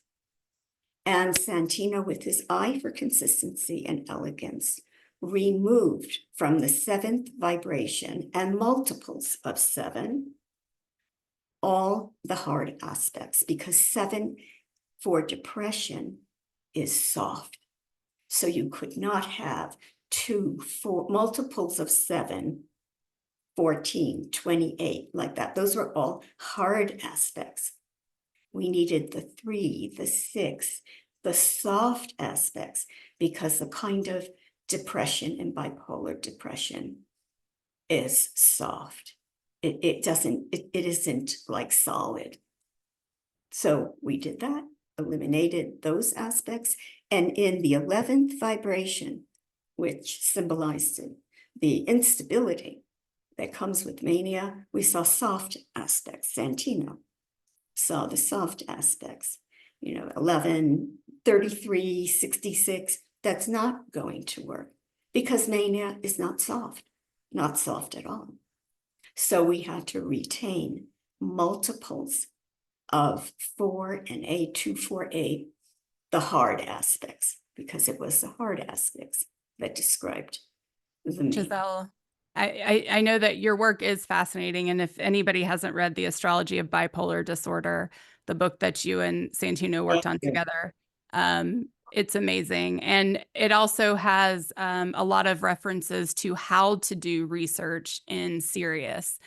And Santino, with his eye for consistency and elegance, removed from the 7th vibration and multiples of 7 all the hard aspects, because 7 for depression is soft. So you could not have 2, 4 multiples of 7, 14, 28, like that. Those were all hard aspects. We needed the 3, the 6, the soft aspects, because the kind of depression and bipolar depression is soft. It isn't like solid. So we did that, eliminated those aspects. And in the 11th vibration, which symbolized the instability that comes with mania, we saw soft aspects. Santino saw the soft aspects, 11, 33, 66, that's not going to work because mania is not soft at all. So we had to retain multiples of 4 and 8, 2, 4, 8, the hard aspects, because it was the hard aspects that described the mania. Giselle, I know that your work is fascinating. And if anybody hasn't read The Astrology of Bipolar Disorder, the book that you and Santino worked on together, it's amazing. And it also has a lot of references to how to do research in serious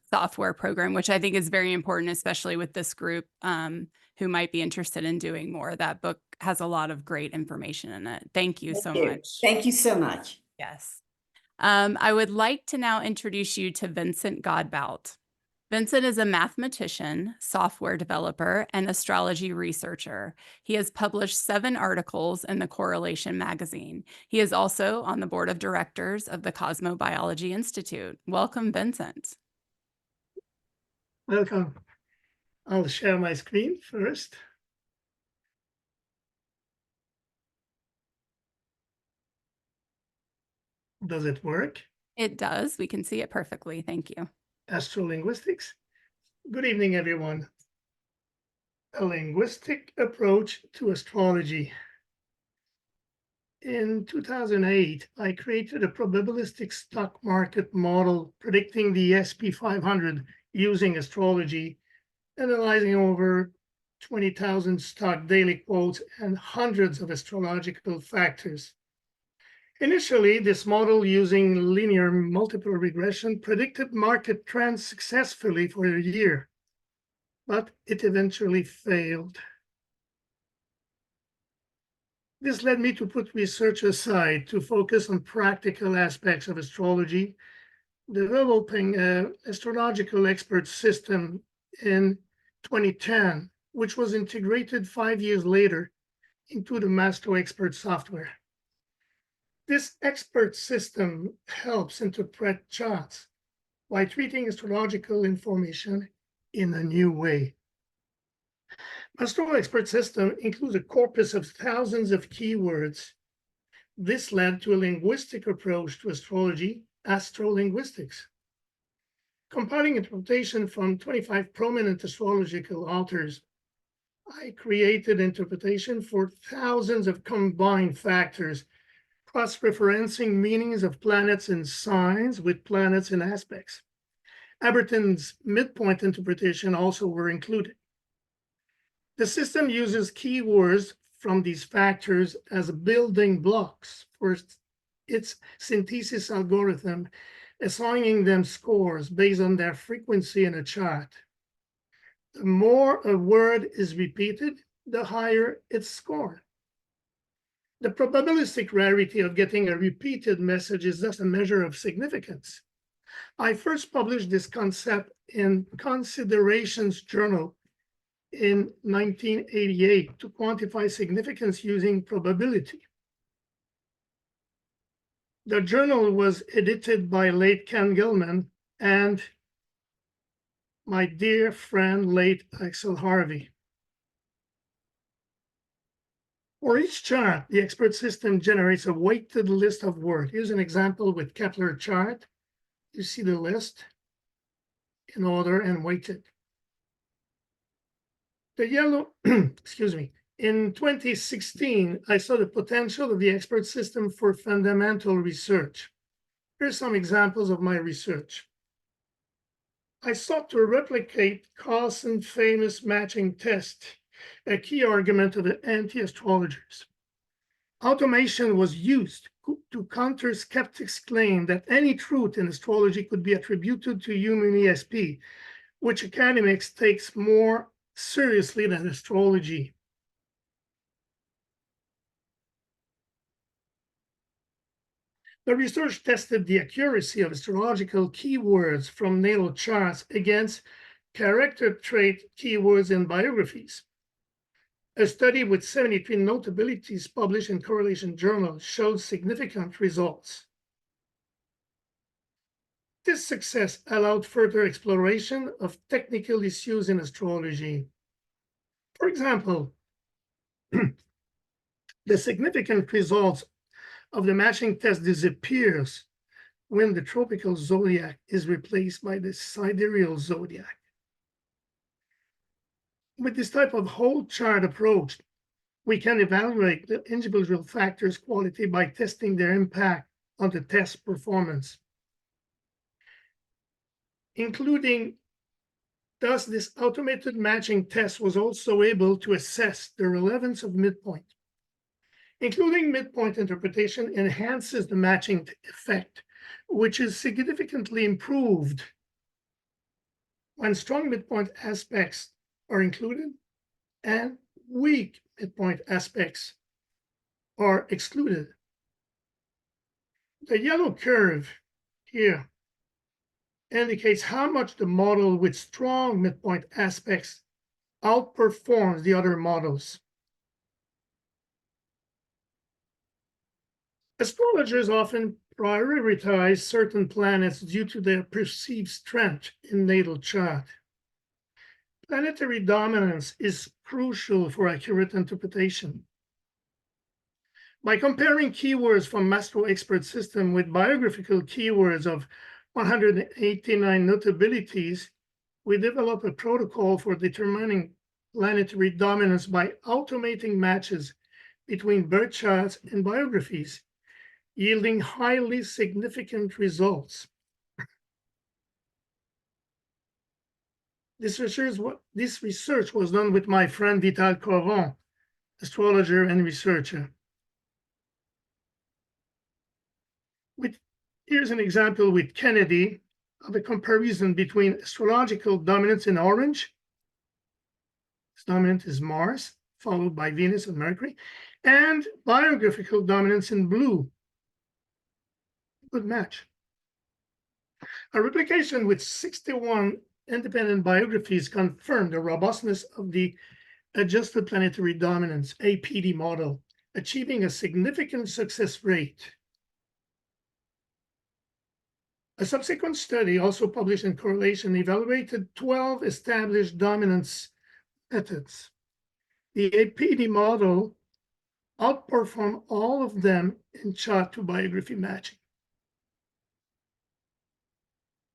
software program, which I think is very important, especially with this group who might be interested in doing more. That book has a lot of great information in it. Thank you so much. Thank you so much. Yes. I would like to now introduce you to Vincent Godbout. Vincent is a mathematician, software developer, and astrology researcher. He has published 7 articles in the Correlation magazine. He is also on the board of directors of the Cosmobiology Institute. Welcome, Vincent. Welcome. I'll share my screen first. Does it work? It does. We can see it perfectly. Thank you. Astrolinguistics. Good evening, everyone. A linguistic approach to astrology. In 2008, I created a probabilistic stock market model predicting the SP 500 using astrology, analyzing over 20,000 stock daily quotes and hundreds of astrological factors. Initially, this model using linear multiple regression predicted market trends successfully for a year, but it eventually failed. This led me to put research aside to focus on practical aspects of astrology, developing an astrological expert system in 2010, which was integrated 5 years later into the Master Expert software. This expert system helps interpret charts by treating astrological information in a new way. Astro Expert System includes a corpus of thousands of keywords. This led to a linguistic approach to astrology, astrolinguistics. Compiling interpretation from 25 prominent astrological authors, I created interpretation for thousands of combined factors, cross-referencing meanings of planets and signs with planets and aspects. Aberton's midpoint interpretation also were included. The system uses keywords from these factors as building blocks for its synthesis algorithm, assigning them scores based on their frequency in a chart. The more a word is repeated, the higher its score. The probabilistic rarity of getting a repeated message is thus a measure of significance. I first published this concept in Considerations Journal in 1988 to quantify significance using probability. The journal was edited by late Ken Gilman and my dear friend, late Axel Harvey. For each chart, the expert system generates a weighted list of words. Here's an example with Kepler chart. You see the list in order and weighted. The yellow, excuse me, in 2016, I saw the potential of the expert system for fundamental research. Here's some examples of my research. I sought to replicate Carlson's famous matching test, a key argument of the anti-astrologers. Automation was used to counter skeptics' claim that any truth in astrology could be attributed to human ESP, which academics takes more seriously than astrology. The research tested the accuracy of astrological keywords from natal charts against character trait keywords in biographies. A study with 73 notabilities published in correlation journals showed significant results. This success allowed further exploration of technical issues in astrology. For example, the significant results of the matching test disappears when the tropical zodiac is replaced by the sidereal zodiac. With this type of whole chart approach, we can evaluate the individual factors' quality by testing their impact on the test performance. Including, thus, this automated matching test was also able to assess the relevance of midpoint. Including midpoint interpretation enhances the matching effect, which is significantly improved when strong midpoint aspects are included and weak midpoint aspects are excluded. The yellow curve here indicates how much the model with strong midpoint aspects outperforms the other models. Astrologers often prioritize certain planets due to their perceived strength in natal chart. Planetary dominance is crucial for accurate interpretation. By comparing keywords from Astro Expert System with biographical keywords of 189 notabilities, we develop a protocol for determining planetary dominance by automating matches between birth charts and biographies, yielding highly significant results. This research was done with my friend Vital Cochran, astrologer and researcher. Here's an example with Kennedy of a comparison between astrological dominance in orange. Its dominant is Mars, followed by Venus and Mercury, and biographical dominance in blue. Good match. A replication with 61 independent biographies confirmed the robustness of the adjusted planetary dominance APD model, achieving a significant success rate. A subsequent study, also published in Correlation, evaluated 12 established dominance methods. The APD model outperformed all of them in chart to biography matching.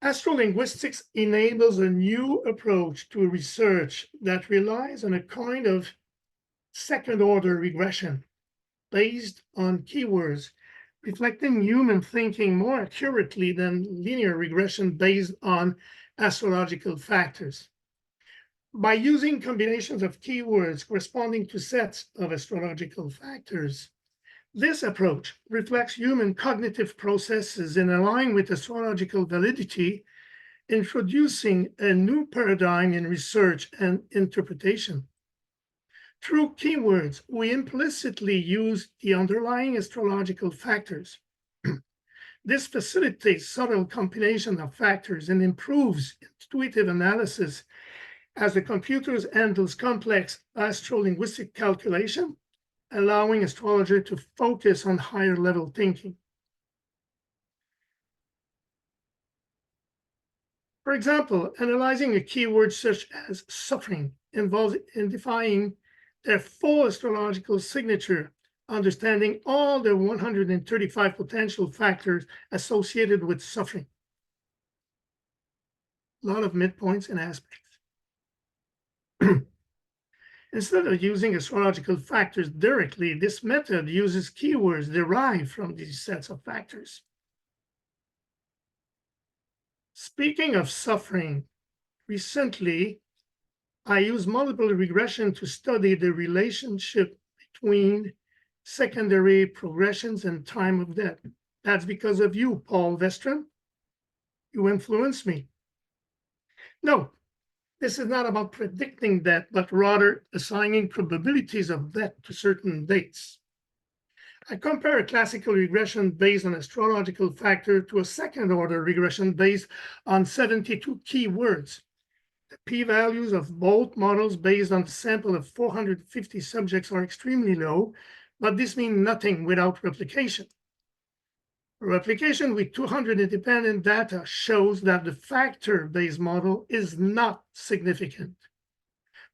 Astrolinguistics enables a new approach to research that relies on a kind of second-order regression based on keywords, reflecting human thinking more accurately than linear regression based on astrological factors. By using combinations of keywords corresponding to sets of astrological factors, this approach reflects human cognitive processes in line with astrological validity, introducing a new paradigm in research and interpretation. Through keywords, we implicitly use the underlying astrological factors. This facilitates subtle combination of factors and improves intuitive analysis as the computer handles complex astrolinguistic calculation, allowing astrologer to focus on higher level thinking. For example, analyzing a keyword such as suffering involves identifying their full astrological signature, understanding all the 135 potential factors associated with suffering. A lot of midpoints and aspects. Instead of using astrological factors directly, this method uses keywords derived from these sets of factors. Speaking of suffering, recently, I used multiple regression to study the relationship between secondary progressions and time of death. That's because of you, Paul Vestron. You influenced me. No, this is not about predicting death, but rather assigning probabilities of death to certain dates. I compare a classical regression based on astrological factor to a second-order regression based on 72 keywords. The p-values of both models based on the sample of 450 subjects are extremely low, but this means nothing without replication. Replication with 200 independent data shows that the factor-based model is not significant,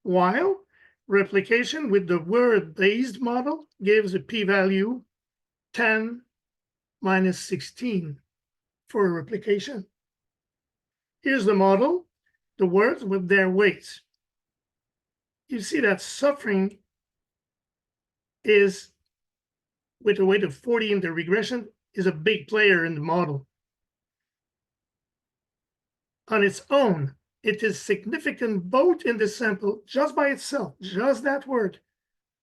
while replication with the word-based model gives a p-value 10 minus 16 for a replication. Here's the model, the words with their weights. You see that suffering is, with a weight of 40 in the regression, is a big player in the model. On its own, it is significant both in the sample, just by itself, just that word,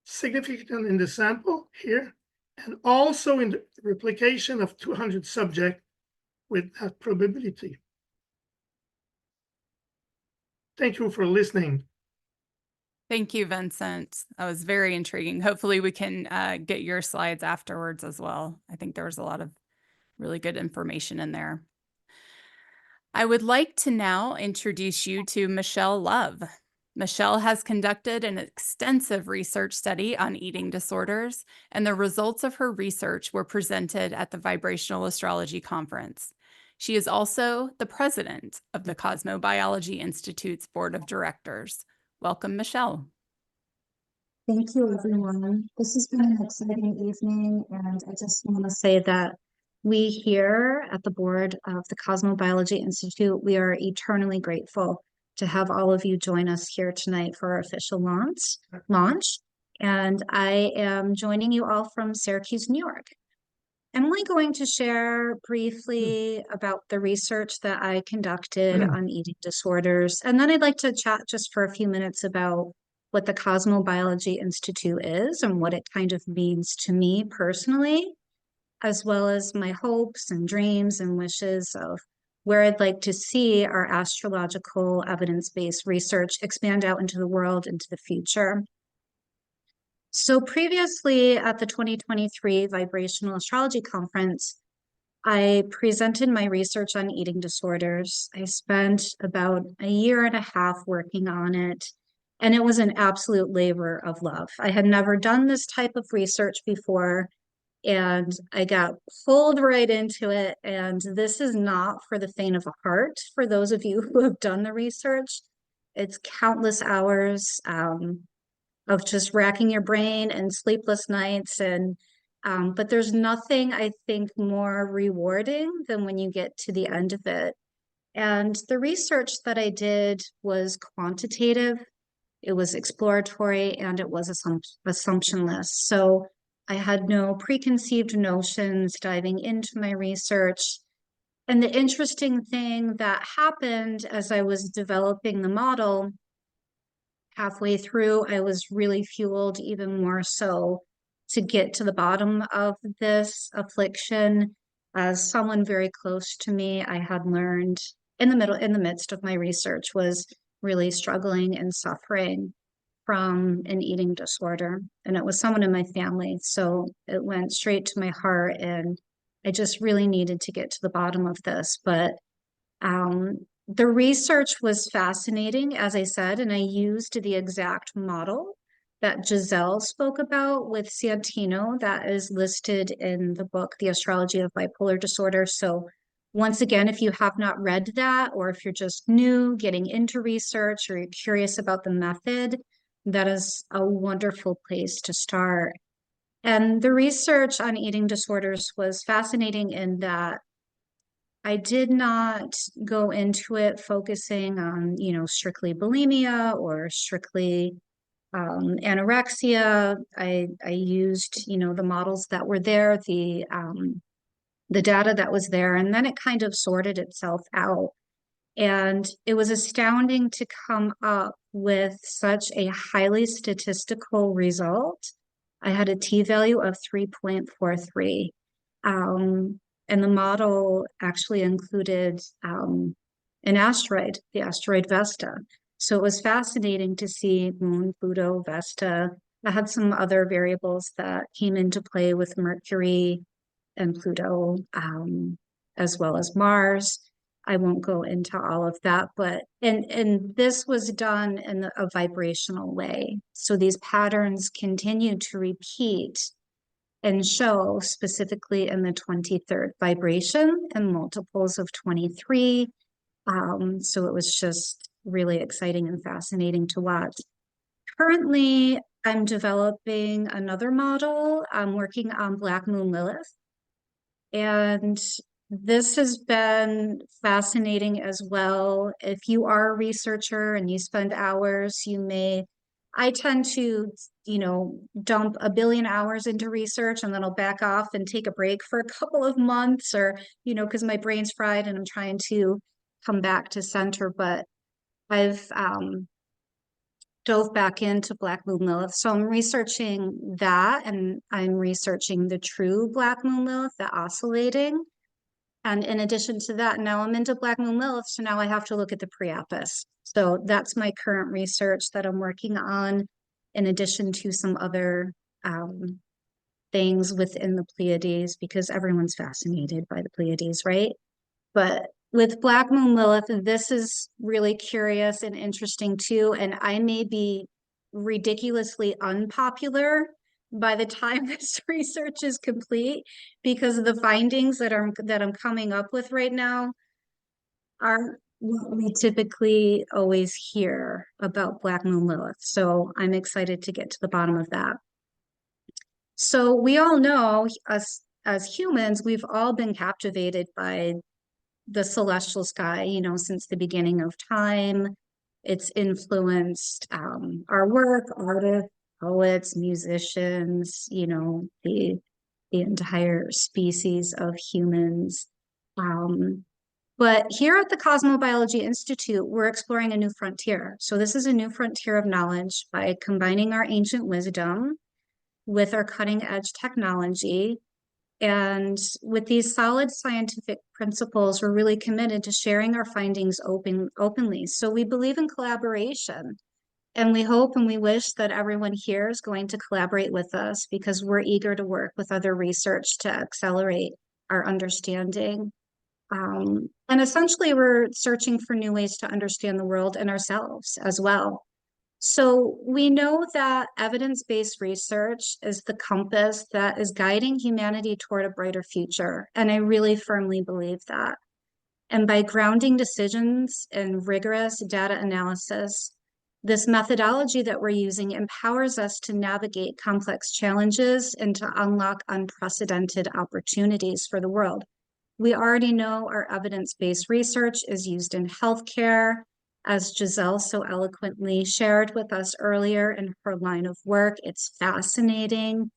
significant in the sample here, and also in the replication of 200 subjects with that probability. Thank you for listening. Thank you, Vincent. That was very intriguing. Hopefully we can get your slides afterwards as well. I think there was a lot of really good information in there. I would like to now introduce you to Michelle Love. Michelle has conducted an extensive research study on eating disorders, and the results of her research were presented at the Vibrational Astrology Conference. She is also the president of the Cosmobiology Institute's Board of Directors. Welcome, Michelle. Thank you, everyone. This has been an exciting evening, and I just want to say that we here at the board of the Cosmobiology Institute, we are eternally grateful to have all of you join us here tonight for our official launch. And I am joining you all from Syracuse, New York. I'm only going to share briefly about the research that I conducted on eating disorders. And then I'd like to chat just for a few minutes about what the Cosmobiology Institute is and what it kind of means to me personally, as well as my hopes and dreams and wishes of where I'd like to see our astrological evidence-based research expand out into the world, into the future. So previously at the 2023 Vibrational Astrology Conference, I presented my research on eating disorders. I spent about a year and a half working on it, and it was an absolute labor of love. I had never done this type of research before, and I got pulled right into it. And this is not for the faint of heart. For those of you who have done the research, it's countless hours of just racking your brain and sleepless nights. And but there's nothing I think more rewarding than when you get to the end of it. And the research that I did was quantitative, it was exploratory, and it was assumptionless. So I had no preconceived notions diving into my research. And the interesting thing that happened as I was developing the model, halfway through, I was really fueled even more so to get to the bottom of this affliction. As someone very close to me, I had learned in the midst of my research, was really struggling and suffering from an eating disorder. And it was someone in my family. So it went straight to my heart, and I just really needed to get to the bottom of this. But the research was fascinating, as I said, and I used the exact model that Giselle spoke about with Santino that is listed in the book, The Astrology of Bipolar Disorder. So once again, if you have not read that, or if you're just new, getting into research, or you're curious about the method, that is a wonderful place to start. And the research on eating disorders was fascinating in that I did not go into it focusing on, strictly bulimia or strictly anorexia. I used, the models that were there, the data that was there, and then it kind of sorted itself out. And it was astounding to come up with such a highly statistical result. I had a t-value of 3.43. And the model actually included an asteroid, the asteroid Vesta. So it was fascinating to see Moon, Pluto, Vesta. I had some other variables that came into play with Mercury and Pluto, as well as Mars. I won't go into all of that, but and this was done in a vibrational way. So these patterns continue to repeat and show specifically in the 23rd vibration and multiples of 23. So it was just really exciting and fascinating to watch. Currently, I'm developing another model. I'm working on Black Moon Lilith. And this has been fascinating as well. If you are a researcher and you spend hours, I tend to, dump a billion hours into research, and then I'll back off and take a break for a couple of months, or, because my brain's fried and I'm trying to come back to center. But I've dove back into Black Moon Lilith. So I'm researching that, and I'm researching the true Black Moon Lilith, the oscillating. And in addition to that, now I'm into Black Moon Lilith, so now I have to look at the Priapus. So that's my current research that I'm working on, in addition to some other things within the Pleiades, because everyone's fascinated by the Pleiades, right? But with Black Moon Lilith, this is really curious and interesting too. And I may be ridiculously unpopular by the time this research is complete, because the findings that I'm coming up with right now aren't what we typically always hear about Black Moon Lilith. So I'm excited to get to the bottom of that. So we all know, us as humans, we've all been captivated by the celestial sky, since the beginning of time. It's influenced our work, artists, poets, musicians, the entire species of humans. But here at the Cosmobiology Institute, we're exploring a new frontier. So this is a new frontier of knowledge by combining our ancient wisdom with our cutting edge technology. And with these solid scientific principles, we're really committed to sharing our findings openly. So we believe in collaboration, and we hope and we wish that everyone here is going to collaborate with us, because we're eager to work with other research to accelerate our understanding. And essentially, we're searching for new ways to understand the world and ourselves as well. So we know that evidence-based research is the compass that is guiding humanity toward a brighter future. And I really firmly believe that. And by grounding decisions in rigorous data analysis, this methodology that we're using empowers us to navigate complex challenges and to unlock unprecedented opportunities for the world. We already know our evidence-based research is used in healthcare, as Giselle so eloquently shared with us earlier in her line of work. It's fascinating.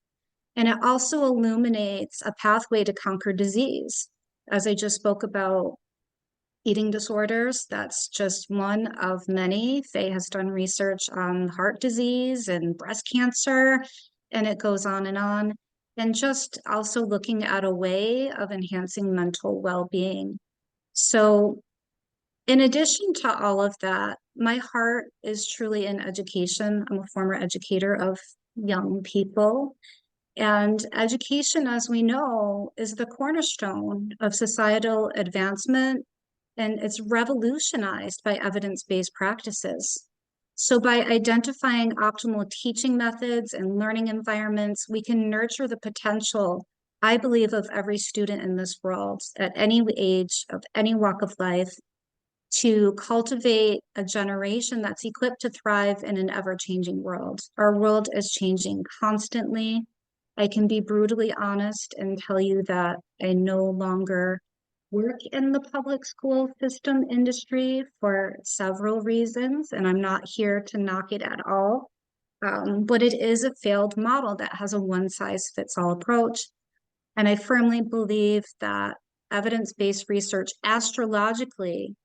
And it also illuminates a pathway to conquer disease. As I just spoke about eating disorders, that's just one of many. Faye has done research on heart disease and breast cancer, and it goes on. And just also looking at a way of enhancing mental well-being. So in addition to all of that, my heart is truly in education. I'm a former educator of young people. And education, as we know, is the cornerstone of societal advancement, and it's revolutionized by evidence-based practices. So by identifying optimal teaching methods and learning environments, we can nurture the potential, I believe, of every student in this world at any age, of any walk of life, to cultivate a generation that's equipped to thrive in an ever-changing world. Our world is changing constantly. I can be brutally honest and tell you that I no longer work in the public school system industry for several reasons, and I'm not here to knock it at all. But it is a failed model that has a one-size-fits-all approach. And I firmly believe that evidence-based research astrologically,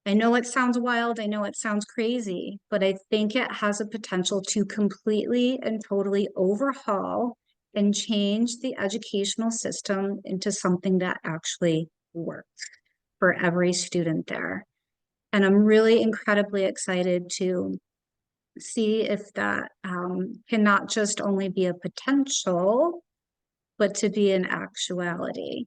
I know it sounds wild, I know it sounds crazy, but I think it has a potential to completely and totally overhaul and change the educational system into something that actually works for every student there. And I'm really incredibly excited to see if that can not just only be a potential, but to be an actuality.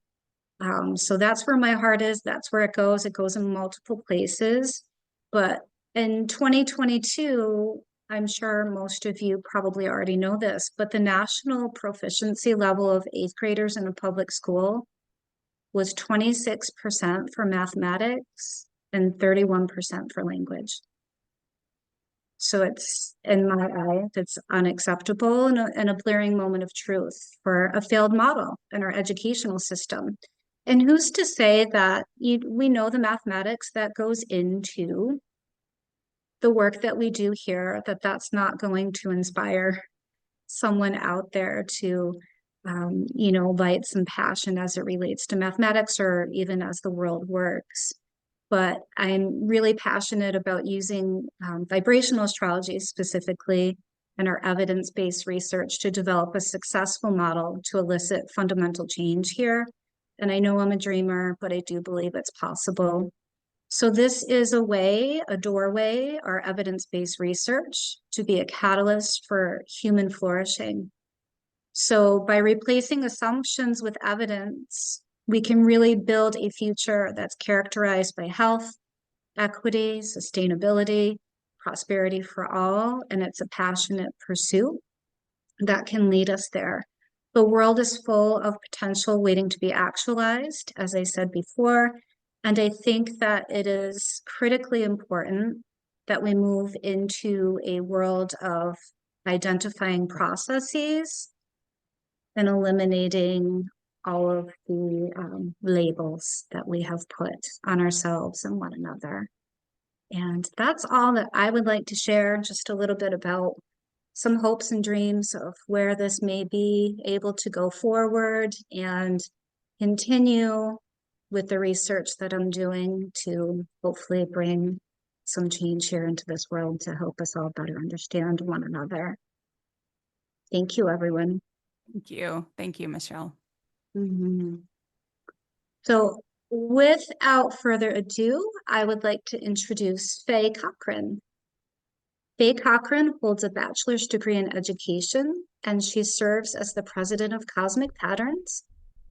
So that's where my heart is. That's where it goes. It goes in multiple places. But in 2022, I'm sure most of you probably already know this, but the national proficiency level of 8th graders in a public school was 26% for mathematics and 31% for language. So it's, in my eyes, it's unacceptable and a blaring moment of truth for a failed model in our educational system. And who's to say that we know the mathematics that goes into the work that we do here, that that's not going to inspire someone out there to light some passion as it relates to mathematics or even as the world works. But I'm really passionate about using vibrational astrology specifically and our evidence-based research to develop a successful model to elicit fundamental change here. And I know I'm a dreamer, but I do believe it's possible. So this is a way, a doorway, our evidence-based research to be a catalyst for human flourishing. So by replacing assumptions with evidence, we can really build a future that's characterized by health, equity, sustainability, prosperity for all, and it's a passionate pursuit that can lead us there. The world is full of potential waiting to be actualized, as I said before, and I think that it is critically important that we move into a world of identifying processes and eliminating all of the labels that we have put on ourselves and one another. And that's all that I would like to share, just a little bit about some hopes and dreams of where this may be able to go forward and continue with the research that I'm doing to hopefully bring some change here into this world to help us all better understand one another. Thank you, everyone. Thank you. Thank you, Michelle. So without further ado, I would like to introduce Faye Cochran. Faye Cochran holds a bachelor's degree in education, and she serves as the president of Cosmic Patterns,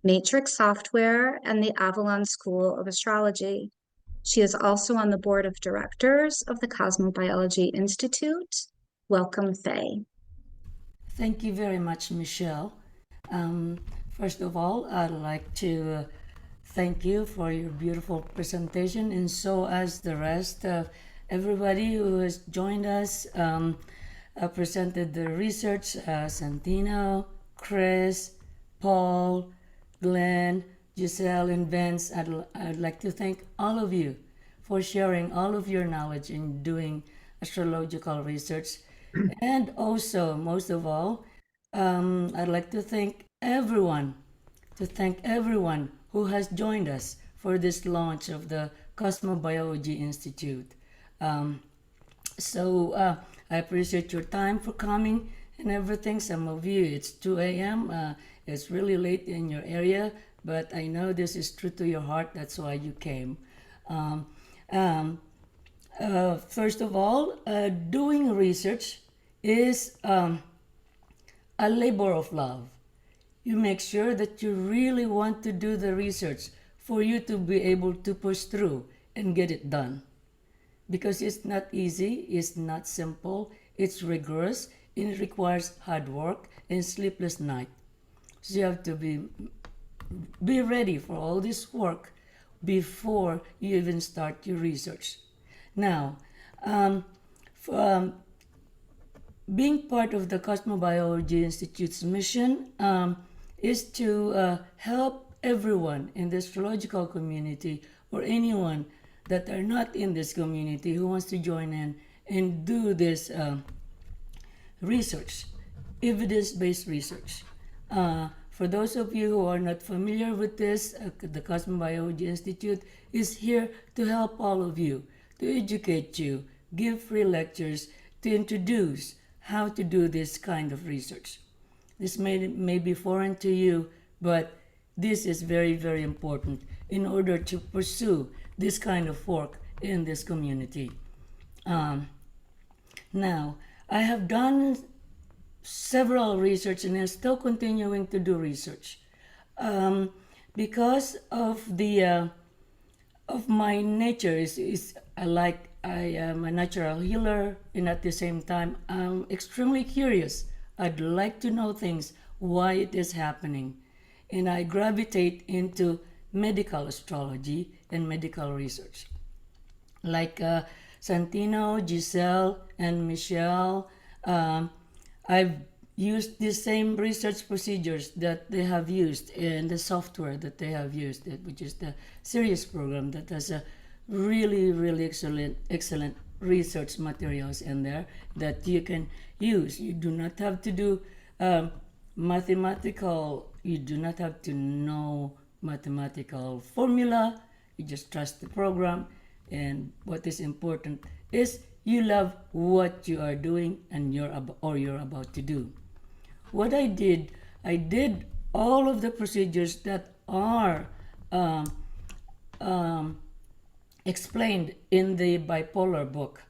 Matrix Software, and the Avalon School of Astrology. She is also on the board of directors of the Cosmobiology Institute. Welcome, Faye. Thank you very much, Michelle. First of all, I'd like to thank you for your beautiful presentation, and so as the rest of everybody who has joined us presented the research, Santino, Chris, Paul, Glenn, Giselle, and Vince. I'd like to thank all of you for sharing all of your knowledge in doing astrological research. And also, most of all, I'd like to thank everyone who has joined us for this launch of the Cosmobiology Institute. I appreciate your time for coming and everything. Some of you, it's 2 a.m. It's really late in your area, but I know this is true to your heart. That's why you came. First of all, doing research is a labor of love. You make sure that you really want to do the research for you to be able to push through and get it done. Because it's not easy, it's not simple, it's rigorous, and it requires hard work and sleepless night. So you have to be ready for all this work before you even start your research. Now, being part of the Cosmobiology Institute's mission is to help everyone in the astrological community or anyone that are not in this community who wants to join in and do this research, evidence-based research. For those of you who are not familiar with this, the Cosmobiology Institute is here to help all of you, to educate you, give free lectures, to introduce how to do this kind of research. This may be foreign to you, but this is very, very important in order to pursue this kind of work in this community. Now, I have done several research and I'm still continuing to do research because of the of my nature is I am a natural healer, and at the same time I'm extremely curious. I'd like to know things, why it is happening, and I gravitate into medical astrology and medical research. Like Santino, Giselle, and Michelle, I've used the same research procedures that they have used in the software that they have used, which is the Sirius program that has a really, really excellent research materials in there that you can use. You do not have to do you do not have to know mathematical formula. You just trust the program, and what is important is you love what you are doing and you're about to do. What I did all of the procedures that are explained in the bipolar book.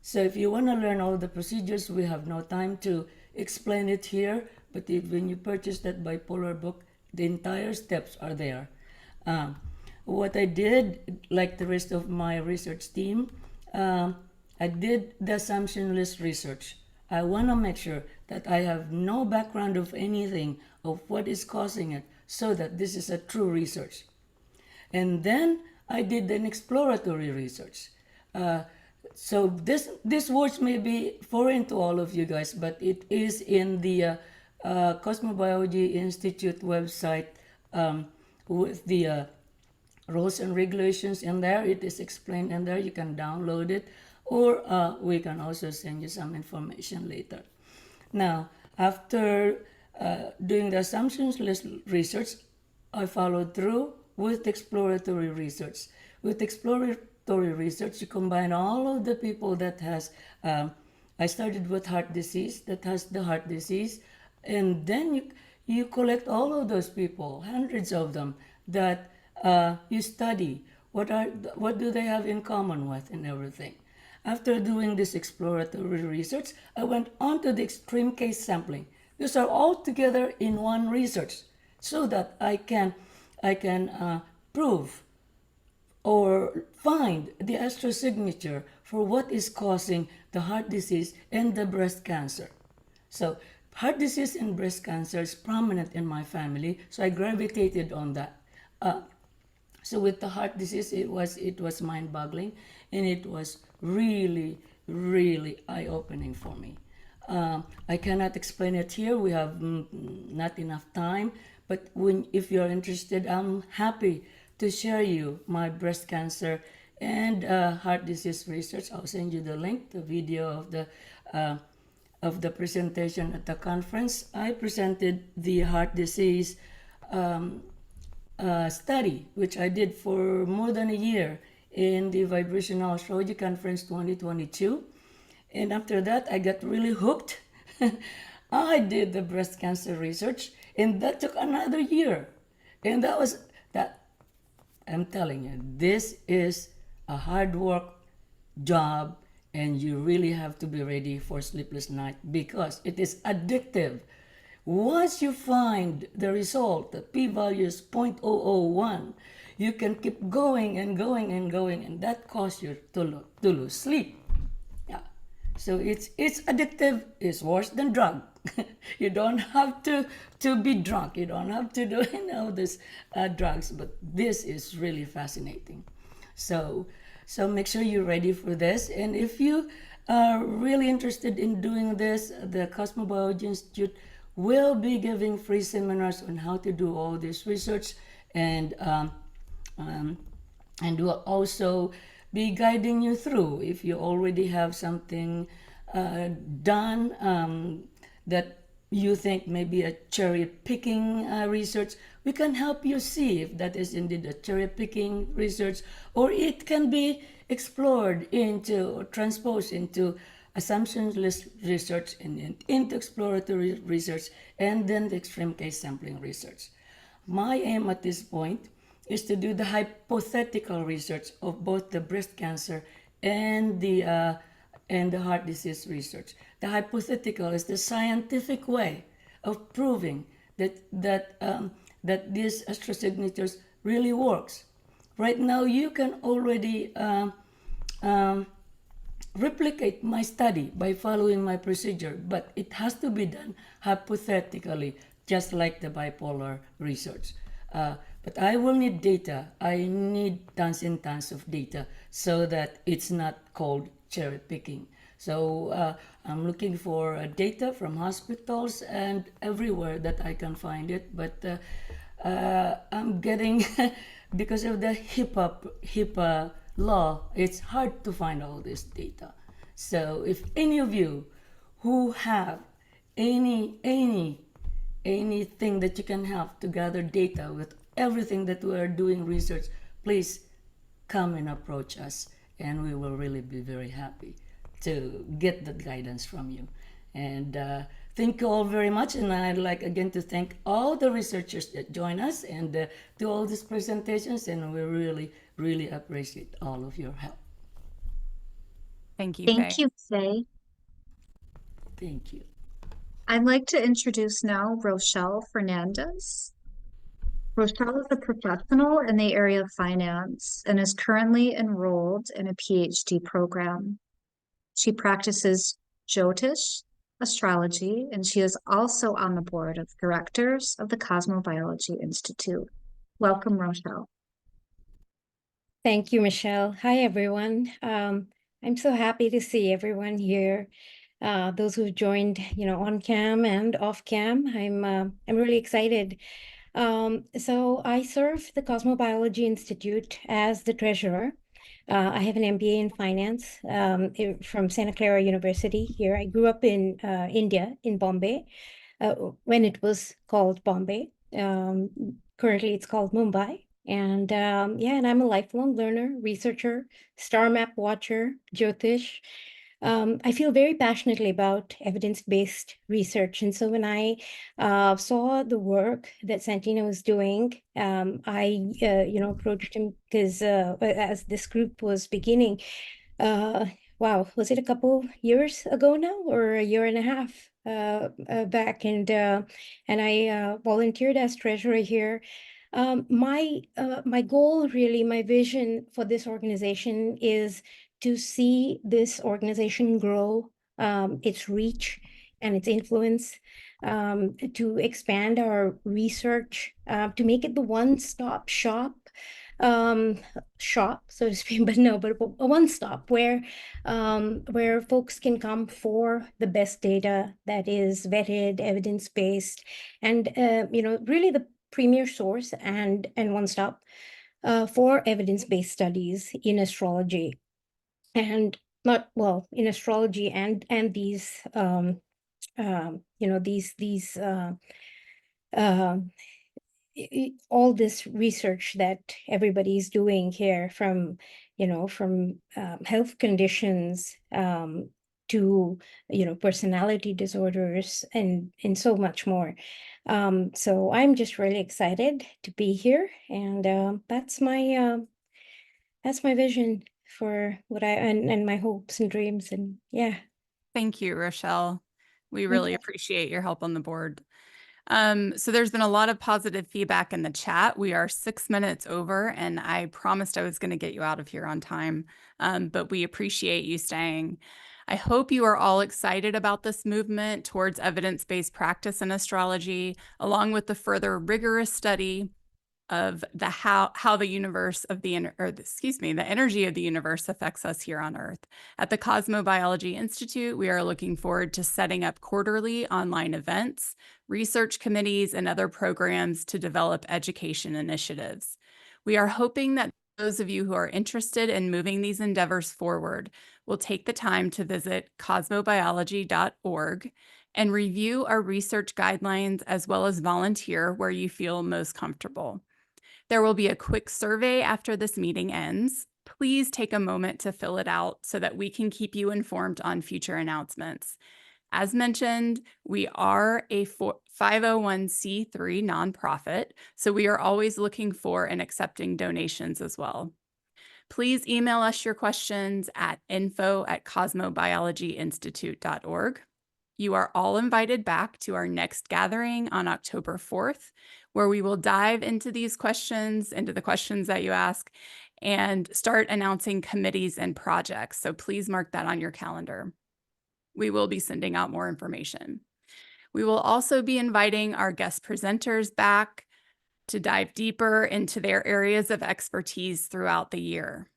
So if you want to learn all the procedures, we have no time to explain it here, but when you purchase that bipolar book, the entire steps are there. What I did, like the rest of my research team, I did the assumption-less research. I want to make sure that I have no background of anything of what is causing it, so that this is a true research. And then I did an exploratory research. So this words may be foreign to all of you guys, but it is in the Cosmobiology Institute website with the rules and regulations in there. It is explained in there. You can download it, or we can also send you some information later. Now, after doing the assumptions-less research, I followed through with exploratory research. With exploratory research, you combine all of the people that has, I started with heart disease, that has the heart disease, and then you collect all of those people, hundreds of them, that you study. What do they have in common with and everything. After doing this exploratory research, I went on to the extreme case sampling. These are all together in one research, so that I can prove or find the astro signature for what is causing the heart disease and the breast cancer. So heart disease and breast cancer is prominent in my family, so I gravitated on that. So with the heart disease, it was mind-boggling, and it was really, really eye-opening for me. I cannot explain it here. We have not enough time, but if you're interested, I'm happy to share you my breast cancer and heart disease research. I'll send you the link, the video of the presentation at the conference. I presented the heart disease study, which I did for more than a year in the Vibrational Astrology Conference 2022. And after that, I got really hooked. I did the breast cancer research, and that took another year. And I'm telling you, this is a hard work job, and you really have to be ready for sleepless night because it is addictive. Once you find the result, the p-value is 0.001, you can keep going and going and going, and that causes you to lose sleep. Yeah. So it's addictive. It's worse than drug. You don't have to be drunk. You don't have to do any of these drugs, but this is really fascinating. So make sure you're ready for this. And if you are really interested in doing this, the Cosmobiology Institute will be giving free seminars on how to do all this research, and will also be guiding you through. If you already have something done that you think maybe a cherry picking research, we can help you see if that is indeed a cherry picking research, or it can be explored into or transposed into assumptions-less research and into exploratory research, and then the extreme case sampling research. My aim at this point is to do the hypothetical research of both the breast cancer and the heart disease research. The hypothetical is the scientific way of proving that these astrosignatures really works. Right now, you can already replicate my study by following my procedure, but it has to be done hypothetically, just like the bipolar research. But I will need data. I need tons and tons of data so that it's not called cherry picking. So I'm looking for data from hospitals and everywhere that I can find it. But I'm getting, because of the HIPAA law, it's hard to find all this data. So if any of you who have anything that you can help to gather data with everything that we are doing research, please come and approach us, and we will really be very happy to get that guidance from you. And thank you all very much, and I'd like again to thank all the researchers that join us and do all these presentations, and we really appreciate all of your help. Thank you, Thank Faye. you, Faye. Thank you. I'd like to introduce now Rochelle Fernandez. Rochelle is a professional in the area of finance and is currently enrolled in a PhD program. She practices Jyotish, astrology, and she is also on the board of directors of the Cosmobiology Institute. Welcome, Rochelle. Thank you, Michelle. Hi, everyone. I'm so happy to see everyone here. Those who've joined, on cam and off cam. I'm really excited. So I serve the Cosmobiology Institute as the treasurer. I have an MBA in finance from Santa Clara University here. I grew up in India, in Bombay, when it was called Bombay. Currently, it's called Mumbai. And and I'm a lifelong learner, researcher, star map watcher, Jyotish. I feel very passionately about evidence-based research. And so when I saw the work that Santino was doing, I approached him because as this group was beginning, wow, was it a couple years ago now, or a year and a half back? And I volunteered as treasurer here. My goal, really, my vision for this organization is to see this organization grow its reach and its influence, to expand our research, to make it the one-stop shop, so to speak, but a one-stop where folks can come for the best data that is vetted, evidence-based, and really the premier source and one-stop for evidence-based studies in astrology, and not well in astrology and these these all this research that everybody is doing here, from health conditions to personality disorders and so much more. So I'm just really excited to be here, and that's my vision for what and my hopes and dreams, and yeah. Thank you, Rochelle. We Thank really you. appreciate your help on the board. So there's been a lot of positive feedback in the chat. We are 6 minutes over, and I promised I was going to get you out of here on time, but we appreciate you staying. I hope you are all excited about this movement towards evidence-based practice in astrology, along with the further rigorous study of the how the universe of the energy of the universe affects us here on Earth. At the Cosmobiology Institute, we are looking forward to setting up quarterly online events, research committees, and other programs to develop education initiatives. We are hoping that those of you who are interested in moving these endeavors forward will take the time to visit cosmobiology.org and review our research guidelines, as well as volunteer where you feel most comfortable. There will be a quick survey after this meeting ends. Please take a moment to fill it out so that we can keep you informed on future announcements. As mentioned, we are a 501c3 nonprofit, so we are always looking for and accepting donations as well. Please email us your questions at info@cosmobiologyinstitute.org. You are all invited back to our next gathering on October 4th, where we will dive into the questions that you ask, and start announcing committees and projects. So please mark that on your calendar. We will be sending out more information. We will also be inviting our guest presenters back to dive deeper into their areas of expertise throughout the year.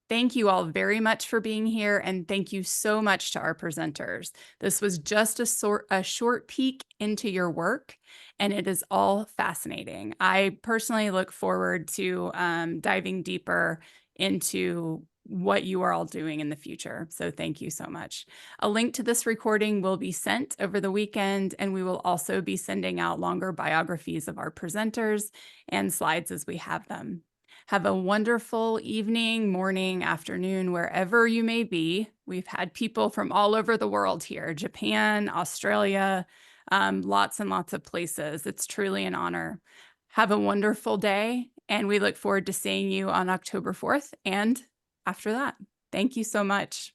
Thank you all very much for being here, and thank you so much to our presenters. This was just a short peek into your work, and it is all fascinating. I personally look forward to diving deeper into what you are all doing in the future. So thank you so much. A link to this recording will be sent over the weekend, and we will also be sending out longer biographies of our presenters and slides as we have them. Have a wonderful evening, morning, afternoon, wherever you may be. We've had people from all over the world here, Japan, Australia, lots and lots of places. It's truly an honor. Have a wonderful day, and we look forward to seeing you on October 4th and after that. Thank you so much.